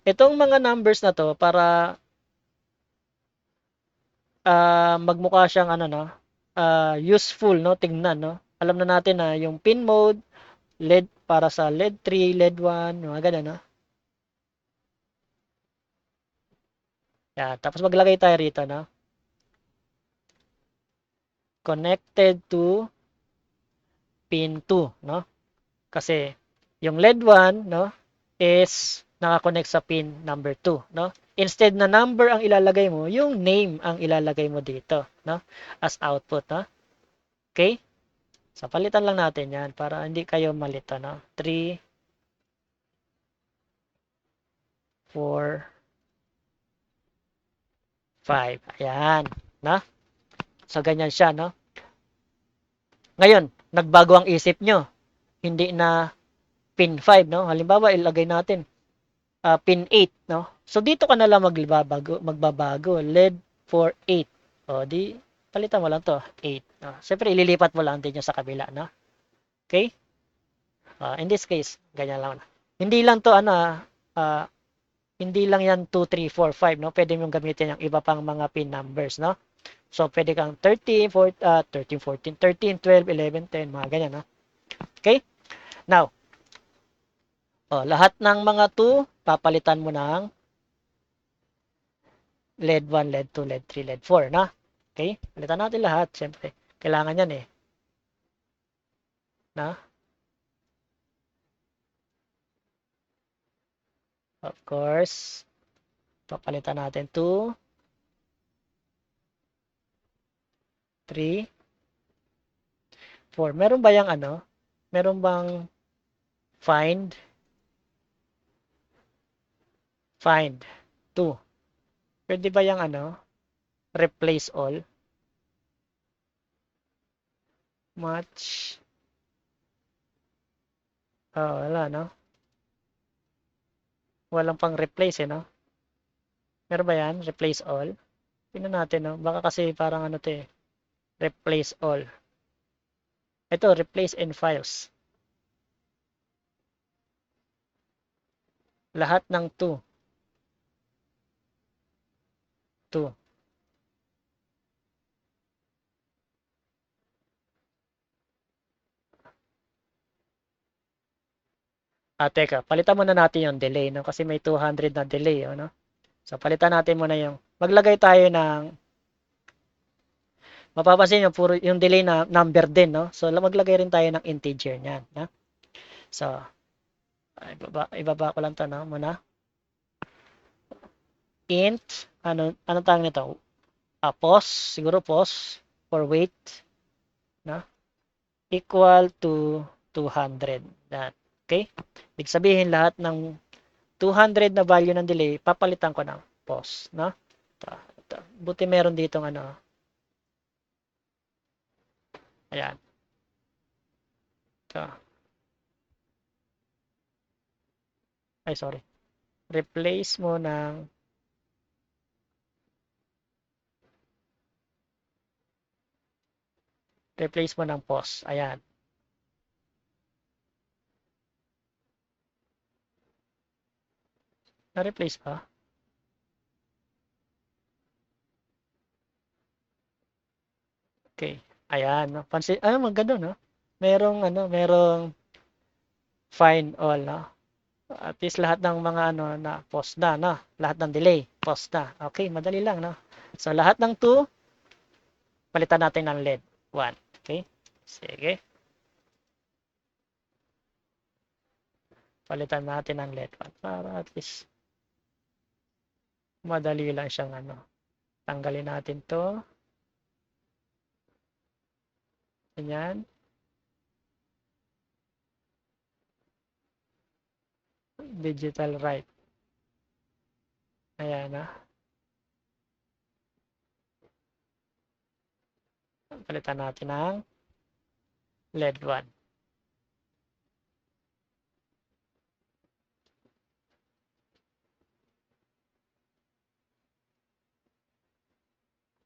Itong mga numbers na to, para magmukha siyang useful, no? Tingnan, no? Alam na natin na yung pin mode, LED para sa LED 3, LED 1, mga ganun, no? Yan. Tapos maglagay tayo rito, no? Connected to pin 2, no? Kasi yung LED 1, no, is nakakonect sa pin number 2, no? Instead na number ang ilalagay mo, yung name ang ilalagay mo dito, no? As output, no? Okay? So, palitan lang natin yan para hindi kayo malito, no? 3, 4, 5. Ayan, no? So, ganyan siya, no? Ngayon, nagbago ang isip nyo. Hindi na pin 5, no? Halimbawa, ilagay natin pin 8, no? So, dito ka na lang magbabago. LED for 8. O, di, palitan mo lang to, 8. No? Siyempre, ililipat mo lang din yung sa kabila, no? Okay? In this case, ganyan lang. Hindi lang to, uh, hindi lang yan 2, 3, 4, 5, no? Pwede mong gamitin yung iba pang mga pin numbers, no? So, pwede kang 13, 14, 13, 12, 11, 10, mga ganyan, no? Okay? Now, lahat ng mga 2, papalitan mo ng LED 1, LED 2, LED 3, LED 4, na? Okay? Palitan natin lahat, syempre. Kailangan yan eh. Na? Of course, papalitan natin 2, 3, 4. Meron ba yung Meron bang find? Find 2. Pwede ba yung replace all? Match. Wala, no? Walang pang replace, no? Meron ba yan? Replace all? Tingnan natin, no? Baka kasi parang to eh. Replace all. Ito, replace in files. Lahat ng 2. 2. Teka, palitan muna natin yung delay, no? Kasi may 200 na delay, no? So, palitan natin muna maglagay tayo mapapansin nyo, puro yung delay na number din, no? So, maglagay rin tayo ng integer niyan, no? So, ibaba ko lang to, no? Muna. Int, ano tawag nito? Pos, siguro pos, for weight, no? Equal to 200. That, okay? Ibig sabihin, lahat ng 200 na value ng delay, papalitan ko ng pos, no? Buti meron ditong ayan. Ito. Ay, sorry. Replace mo ng pos. Ayan. Na-replace pa? Okay. Ayan, no? Pansin, maganda, no? Merong find all, no? At least lahat ng mga na post na, no? Lahat ng delay, post na. Okay, madali lang, no? So, lahat ng 2, palitan natin ng LED 1. Okay? Sige. Palitan natin ng LED 1 para at least madali lang siyang Tanggalin natin to. Ganyan. Digital write. Ayan, na. Palitan natin ng LED 1.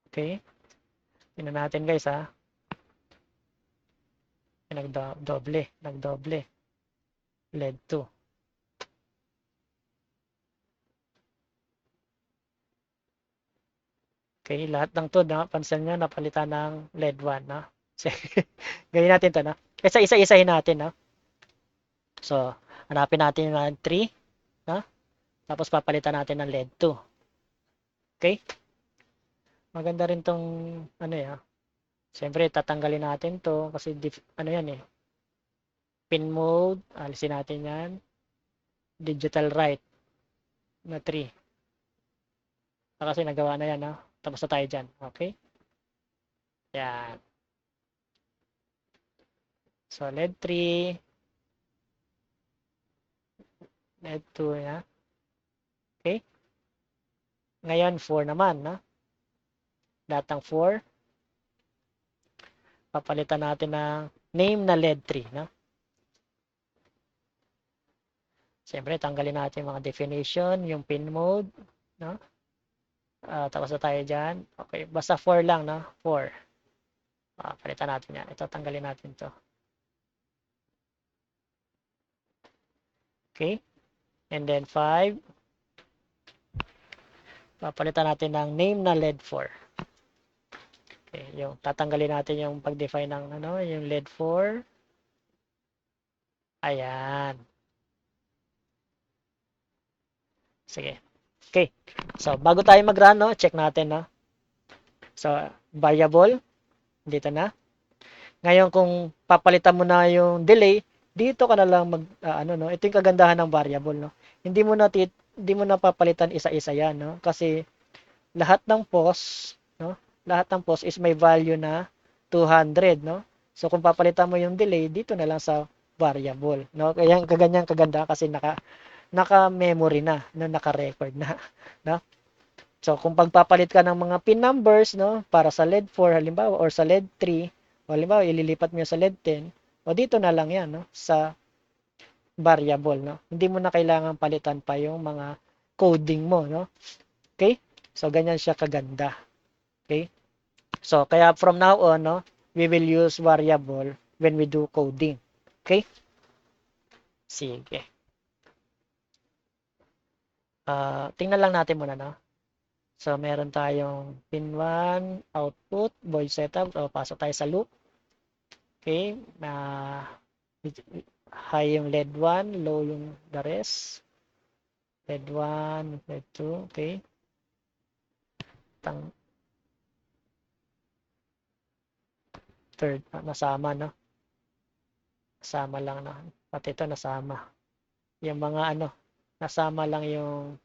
Okay? Tingnan natin guys, ha. Nagdoble. LED 2. Okay, lahat ng to, pansin nyo, napalitan ng LED 1, no? Gawin natin to, no? Kasi isa-isahin natin, no? So, hanapin natin yung LED 3, no? Tapos papalitan natin ng LED 2. Okay? Maganda rin tong, siyempre, tatanggalin natin to kasi, yan eh. Pin mode, alisin natin yan. Digital write na 3. Kasi nagawa na yan, no? Tapos na tayo dyan. Okay? Yan. So, LED 3, LED 2, na. Okay? Ngayon, 4 naman, no? Lahat ng 4. Papalitan natin ng name na LED 3, no? Siyempre, tanggalin natin yung mga definition, yung pin mode, no? Tapos na tayo dyan. Okay, basta 4 lang, no? 4. Palitan natin yan. Ito, tanggalin natin to. Okay? And then 5. Papalitan natin ng name na LED 4. Okay, yung tatanggalin natin yung pag-define ng ano, yung LED 4. Ayan. Sige. Okay. So, bago tayo mag-run, no, check natin, no. So, variable, dito na. Ngayon, kung papalitan mo na yung delay, dito ka na lang ano, no. Ito yung kagandahan ng variable, no. Hindi mo na papalitan isa-isa yan, no. Kasi lahat ng pos, no, lahat ng pos is may value na 200, no. So, kung papalitan mo yung delay, dito na lang sa variable, no. Kaya kaganyan kaganda kasi naka-memory na, no, naka-record na, no? So, kung pagpapalit ka ng mga pin numbers, no, para sa LED 4 halimbawa or sa LED 3, o halimbawa ililipat mo sa LED 10, o dito na lang 'yan, no, sa variable, no. Hindi mo na kailangan palitan pa yung mga coding mo, no. Okay? So, ganyan siya kaganda. Okay? So, kaya from now on, no, we will use variable when we do coding. Okay? Sige. Tingnan lang natin muna, no? So, meron tayong pin 1, output, void setup. So, pasok tayo sa loop. Okay. High yung LED 1, low yung the rest. LED 1, LED 2. Okay. Third, nasama, no? Nasama lang, no? Pati ito nasama. Yung mga ano, nasama lang yung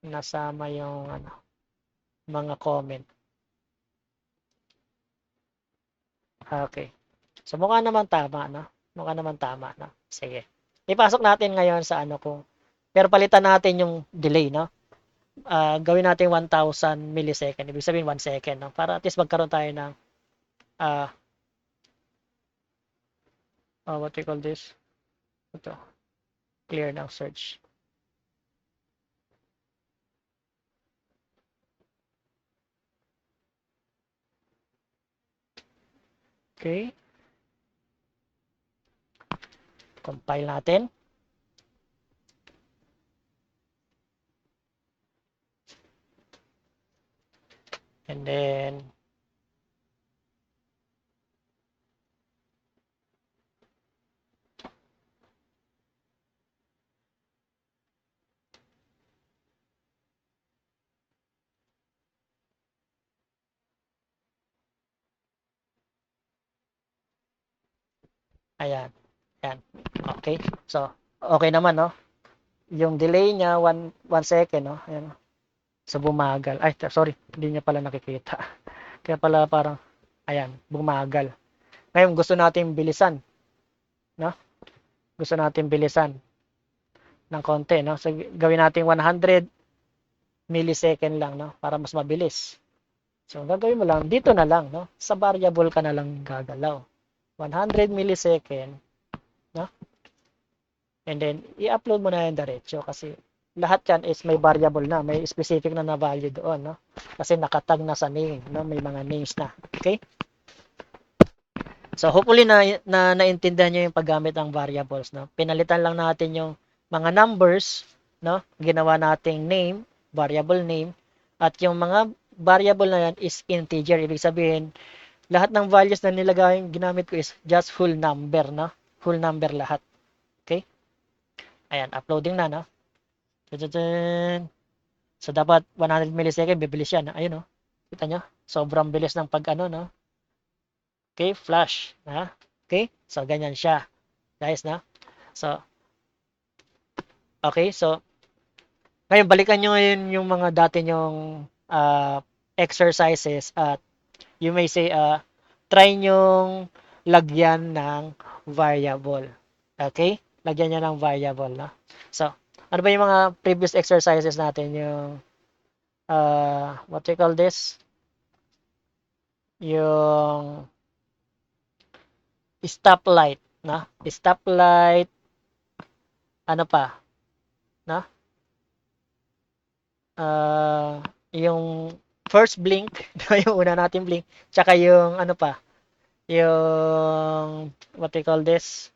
nasama yung ano, mga comment. Okay. So mukha naman tama, no? Mukha naman tama, no? Sige. Ipasok natin ngayon sa ano kung pero palitan natin yung delay, no? Gawin natin 1,000 millisecond. Ibig sabihin 1 second, no? Para at least magkaroon tayo ng what we call this? Ito. Clear ng search. Okay. Compile natin. And then ayan. Ayan. Okay. So, okay naman, no? Yung delay niya 1 second, no? Ayan. So, bumagal. Ay, sorry. Hindi niya pala nakikita. Kaya pala parang, ayan, bumagal. Ngayon, gusto natin bilisan, no? Gusto natin bilisan ng konti, no? So, gawin natin 100 millisecond lang, no? Para mas mabilis. So, gagawin mo lang, dito na lang, no? Sa variable ka na lang gagalaw. 100 millisecond, no? And then, i-upload mo na yung diretso kasi lahat yan is may variable na, may specific na value doon, no? Kasi nakatag na sa name, no? May mga names na. Okay? So, hopefully naintindihan niyo yung paggamit ng variables, no? Pinalitan lang natin yung mga numbers, no? Ginawa nating name, variable name, at yung mga variable na yan is integer. Ibig sabihin, lahat ng values na ginamit ko is just whole number, no? Whole number lahat. Okay? Ayan, uploading na, no? So, dapat 100 millisecond, bibilis yan. Ayun, no? Kita nyo? Sobrang bilis ng pag-ano, no? Okay, flash. Ha? Okay? So, ganyan siya. Guys, no? So, okay. So, ngayon, balikan nyo ngayon yung mga dati nyong exercises at you may say, try nyong lagyan ng variable. Okay? Lagyan nyo ng variable, no? So, ano ba yung mga previous exercises natin? Yung, what do you call this? Yung stoplight, no? Stoplight, ano pa, no? Yung first blink, yung una natin blink, tsaka yung ano pa, yung what do you call this?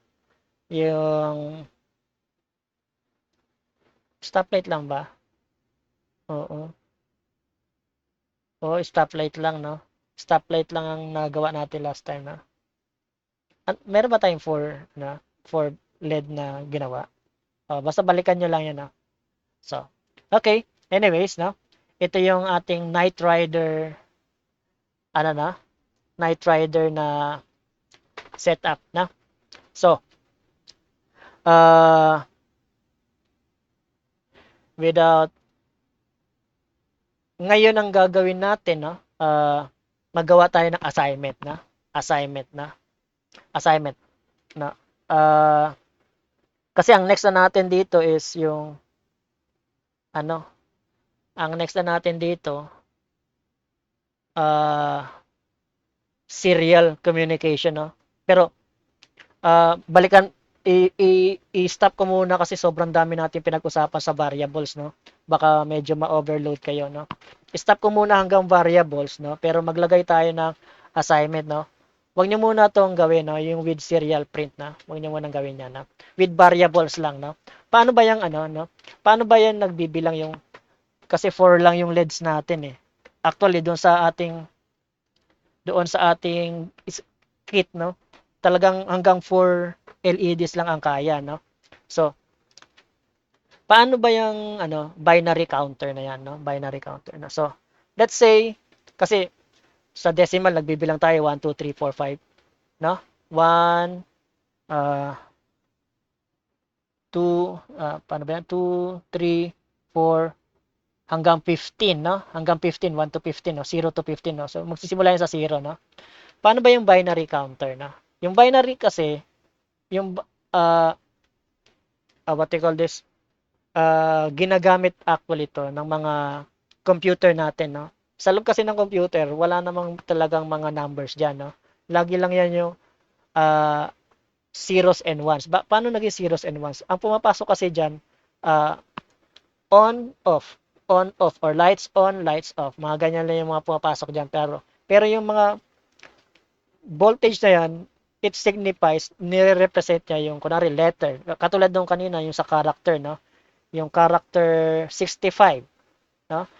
Yung stoplight lang ba? Oo. Oo, stoplight lang, no? Stoplight lang ang nagawa natin last time, no? Meron ba tayong for LED na ginawa? Basta balikan nyo lang yan, no? So, okay. Anyways, no? Ito yung ating Knight Rider, ano na? Knight Rider na setup, na? So, uh, without, ngayon ang gagawin natin, no? Magawa tayo ng assignment, na? Assignment, na? Assignment, na? Kasi ang next na natin dito is yung, ano? Ang next na natin dito, serial communication, no? Pero, balikan, i-stop ko muna kasi sobrang dami natin pinag-usapan sa variables, no? Baka medyo ma-overload kayo, no? Stop ko muna hanggang variables, no? Pero maglagay tayo ng assignment, no? Huwag nyo muna itong gawin, no? Yung with serial print, na. Huwag nyo muna gawin yan, no? With variables lang, no? Paano ba yung, ano, no? Paano ba yan nagbibilang yung, kasi 4 lang yung LEDs natin, eh. Actually, doon sa ating kit, no? Talagang hanggang 4 LEDs lang ang kaya, no? So, paano ba yung ano, binary counter na yan, no? Binary counter na. So, let's say, kasi sa decimal, nagbibilang tayo 1, 2, 3, 4, 5, no? 1, 2, paano ba yan? 2, 3, 4, hanggang 15, no? Hanggang 15, 1 to 15, no? 0 to 15, no? So, magsisimula yan sa 0, no? Paano ba yung binary counter, no? Yung binary kasi, yung, what you call this, ginagamit actually to ng mga computer natin, no? Sa loob kasi ng computer, wala namang talagang mga numbers dyan, no? Lagi lang yan yung uh, zeros and ones. Paano naging zeros and ones? Ang pumapasok kasi dyan, uh, on, off, on, off, or lights on, lights off. Mga ganyan lang yung mga pumapasok dyan. Pero yung mga voltage na yan, it signifies, nire-represent niya yung, kunwari, letter. Katulad nung kanina, yung sa character, no? Yung character 65, no?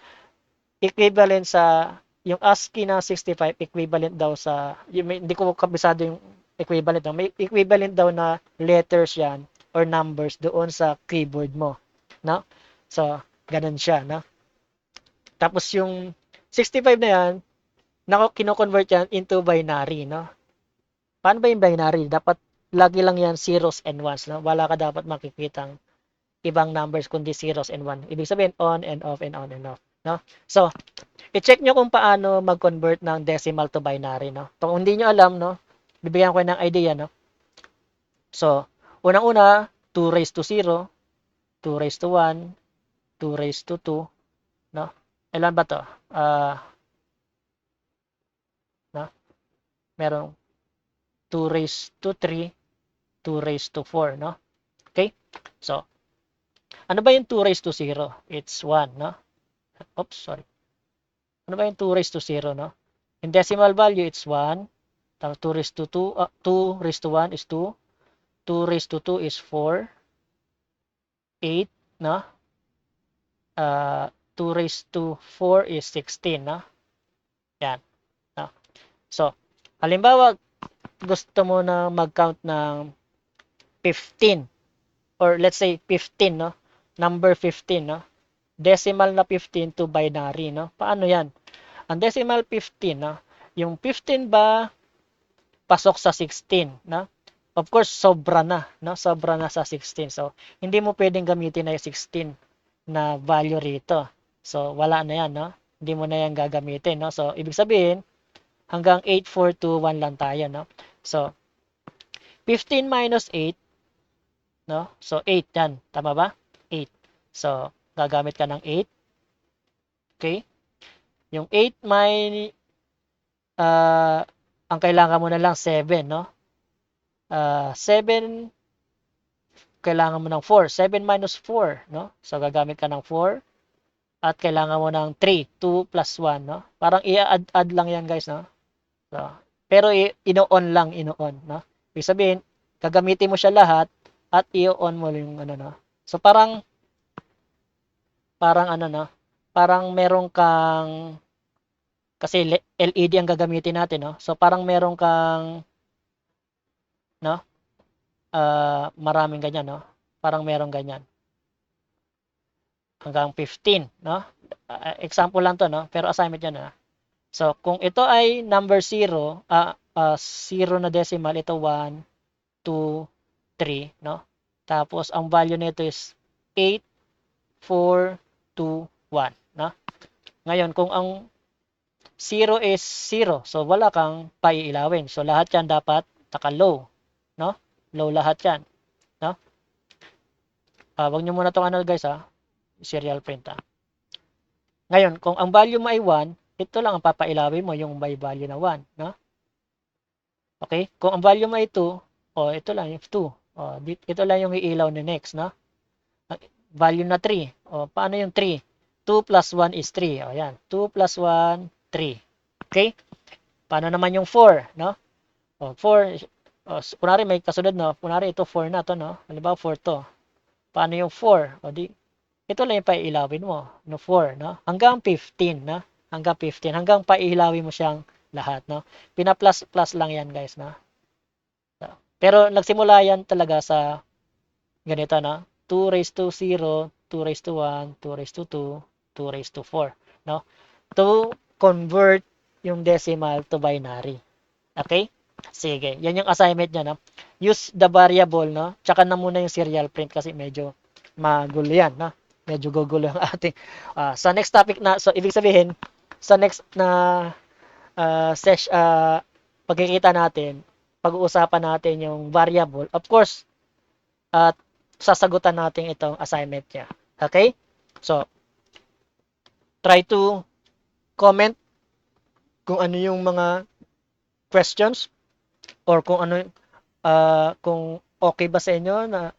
Equivalent sa yung ASCII na 65 equivalent daw sa hindi ko kabisado yung equivalent, no? May equivalent daw na letters yan or numbers doon sa keyboard mo, no? So, ganun siya, no? Tapos yung 65 na yan, kino-convert yan into binary, no? Paano ba yung binary? Dapat lagi lang yan zeros and ones, no? Wala ka dapat makikitang ibang numbers kundi zeros and one. Ibig sabihin on and off and on and off, no? So, i-check nyo kung paano mag-convert ng decimal to binary, no? Kung hindi nyo alam, no? Bibigyan ko ng idea, no? So, unang-una, 2 raised to 0, 2 raised to 1, 2 raised to 2, no? Ilan ba to? No? Merong 2 raised to 3, 2 raised to 4, no? Okay? So, ano ba yung 2 raised to 0? It's 1, no? Oops, sorry. Ano ba yung 2 raised to 0, no? In decimal value, it's 1. Tapos 2 raised to 2, 2 raised to 1 is 2. 2 raised to 2 is 4. 8, no? 2 raised to 4 is 16, no? Yan, no? So, halimbawa, gusto mo na mag-count ng 15 or let's say 15, no? Number 15, no? Decimal na 15 to binary, no? Paano yan? Ang decimal 15, no? Yung 15 ba pasok sa 16, no? Of course, sobra na, no? Sobra na sa 16. So, hindi mo pwedeng gamitin na yung 16 na value rito. So, wala na yan, no? Hindi mo na yan gagamitin, no? So, ibig sabihin, hanggang 8, 4, 2, 1 lang tayo, no? So, 15 minus 8, no? So, 8 yan. Tama ba? 8. So, gagamit ka ng 8. Okay? Yung 8 may, ang kailangan mo na lang 7, no? 7, kailangan mo ng 4. 7 minus 4, no? So, gagamit ka ng 4. At kailangan mo ng 3. 2 plus 1, no? Parang i-add lang yan, guys, no? So, pero ino-on lang, ino-on, no? Ibig sabihin, gagamitin mo siya lahat at i-on mo yung ano, no? So, parang ano, no? Parang meron kang, kasi LED ang gagamitin natin, no? So, parang meron kang, no? Maraming ganyan, no? Parang meron ganyan. Hanggang 15, no? Example lang to, no? Pero assignment yan, no? So, kung ito ay number 0, 0 na decimal, ito 1, 2, 3, no? Tapos, ang value nito is 8, 4, 2, 1, no? Ngayon, kung ang 0 is 0, so wala kang paiilawin. So, lahat yan dapat naka-low, no? Low lahat yan, no? Wag nyo muna itong ano, guys, serial print, Ngayon, kung ang value mo ay 1, ito lang ang papailawin mo, yung may value na 1, no? Okay? Kung ang value mo ay 2, ito lang yung 2. Ito lang yung iilaw ni next, no? Value na 3. Paano yung 3? 2 plus 1 is 3. Yan. 2 plus 1, 3. Okay? Paano naman yung 4, no? 4, kunwari may kasunod, no? Kunwari ito 4 na to, no? Halimbawa 4 to. Paano yung 4? Ito lang yung paiilawin mo, no? 4, no? Hanggang 15, no? Hanggang 15. Hanggang paiilawin mo siyang lahat, no? Pina-plus-plus lang yan, guys, no? Pero nagsimula yan talaga sa ganito, no? 2 raised to 0, 2 raised to 1, 2 raised to 2, 2 raised to 4, no? To convert yung decimal to binary. Okay? Sige, yan yung assignment niya, no? Use the variable, no? Tsaka na muna yung serial print kasi medyo magulo yan, no? Medyo gugulo yung ating. Sa next topic na, so ibig sabihin, sa next na pagkikita natin, pag-uusapan natin yung variable. Of course, at sasagutan natin itong assignment niya. Okay? So, try to comment kung ano yung mga questions or kung ano kung okay ba sa inyo na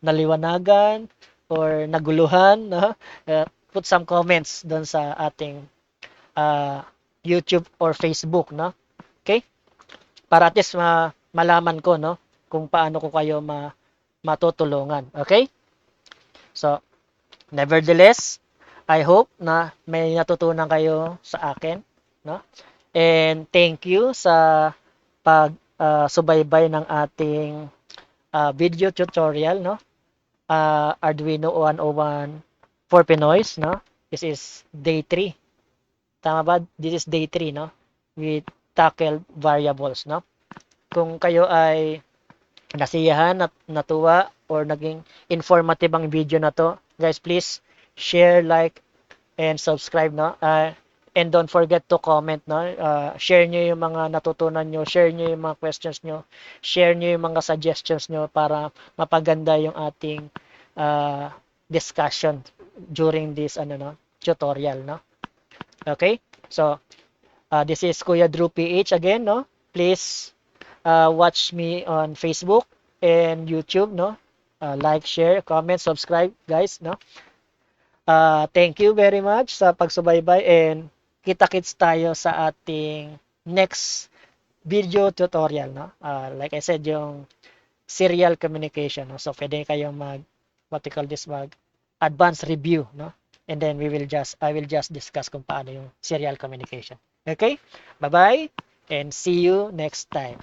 naliwanagan or naguluhan, no? Put some comments doon sa ating YouTube or Facebook, no? Okay? Para at least malaman ko, no, kung paano ko kayo matutulungan. Okay? So, nevertheless, I hope na may natutunan kayo sa akin, no? And thank you sa subaybay ng ating video tutorial, no? Arduino 101 for Pinoys, no? This is day 3. Tama ba? This is day 3, no? We tackled variables, no? Kung kayo ay nasiyahan, natuwa, or naging informative ang video na to, guys, please share, like, and subscribe, no? And don't forget to comment, no? Share nyo yung mga natutunan nyo, share nyo yung mga questions nyo, share nyo yung mga suggestions nyo para mapaganda yung ating discussion during this tutorial, no? Okay? So, this is Kuya Drew PH again, no? Please watch me on Facebook and YouTube, no? Like, share, comment, subscribe, guys, no? Thank you very much sa pagsubaybay and kita-kits tayo sa ating next video tutorial, no? Like I said, yung serial communication, no? So, pwede kayong what we call this, advanced review, no? And then I will just discuss kung paano yung serial communication. Okay? Bye-bye and see you next time.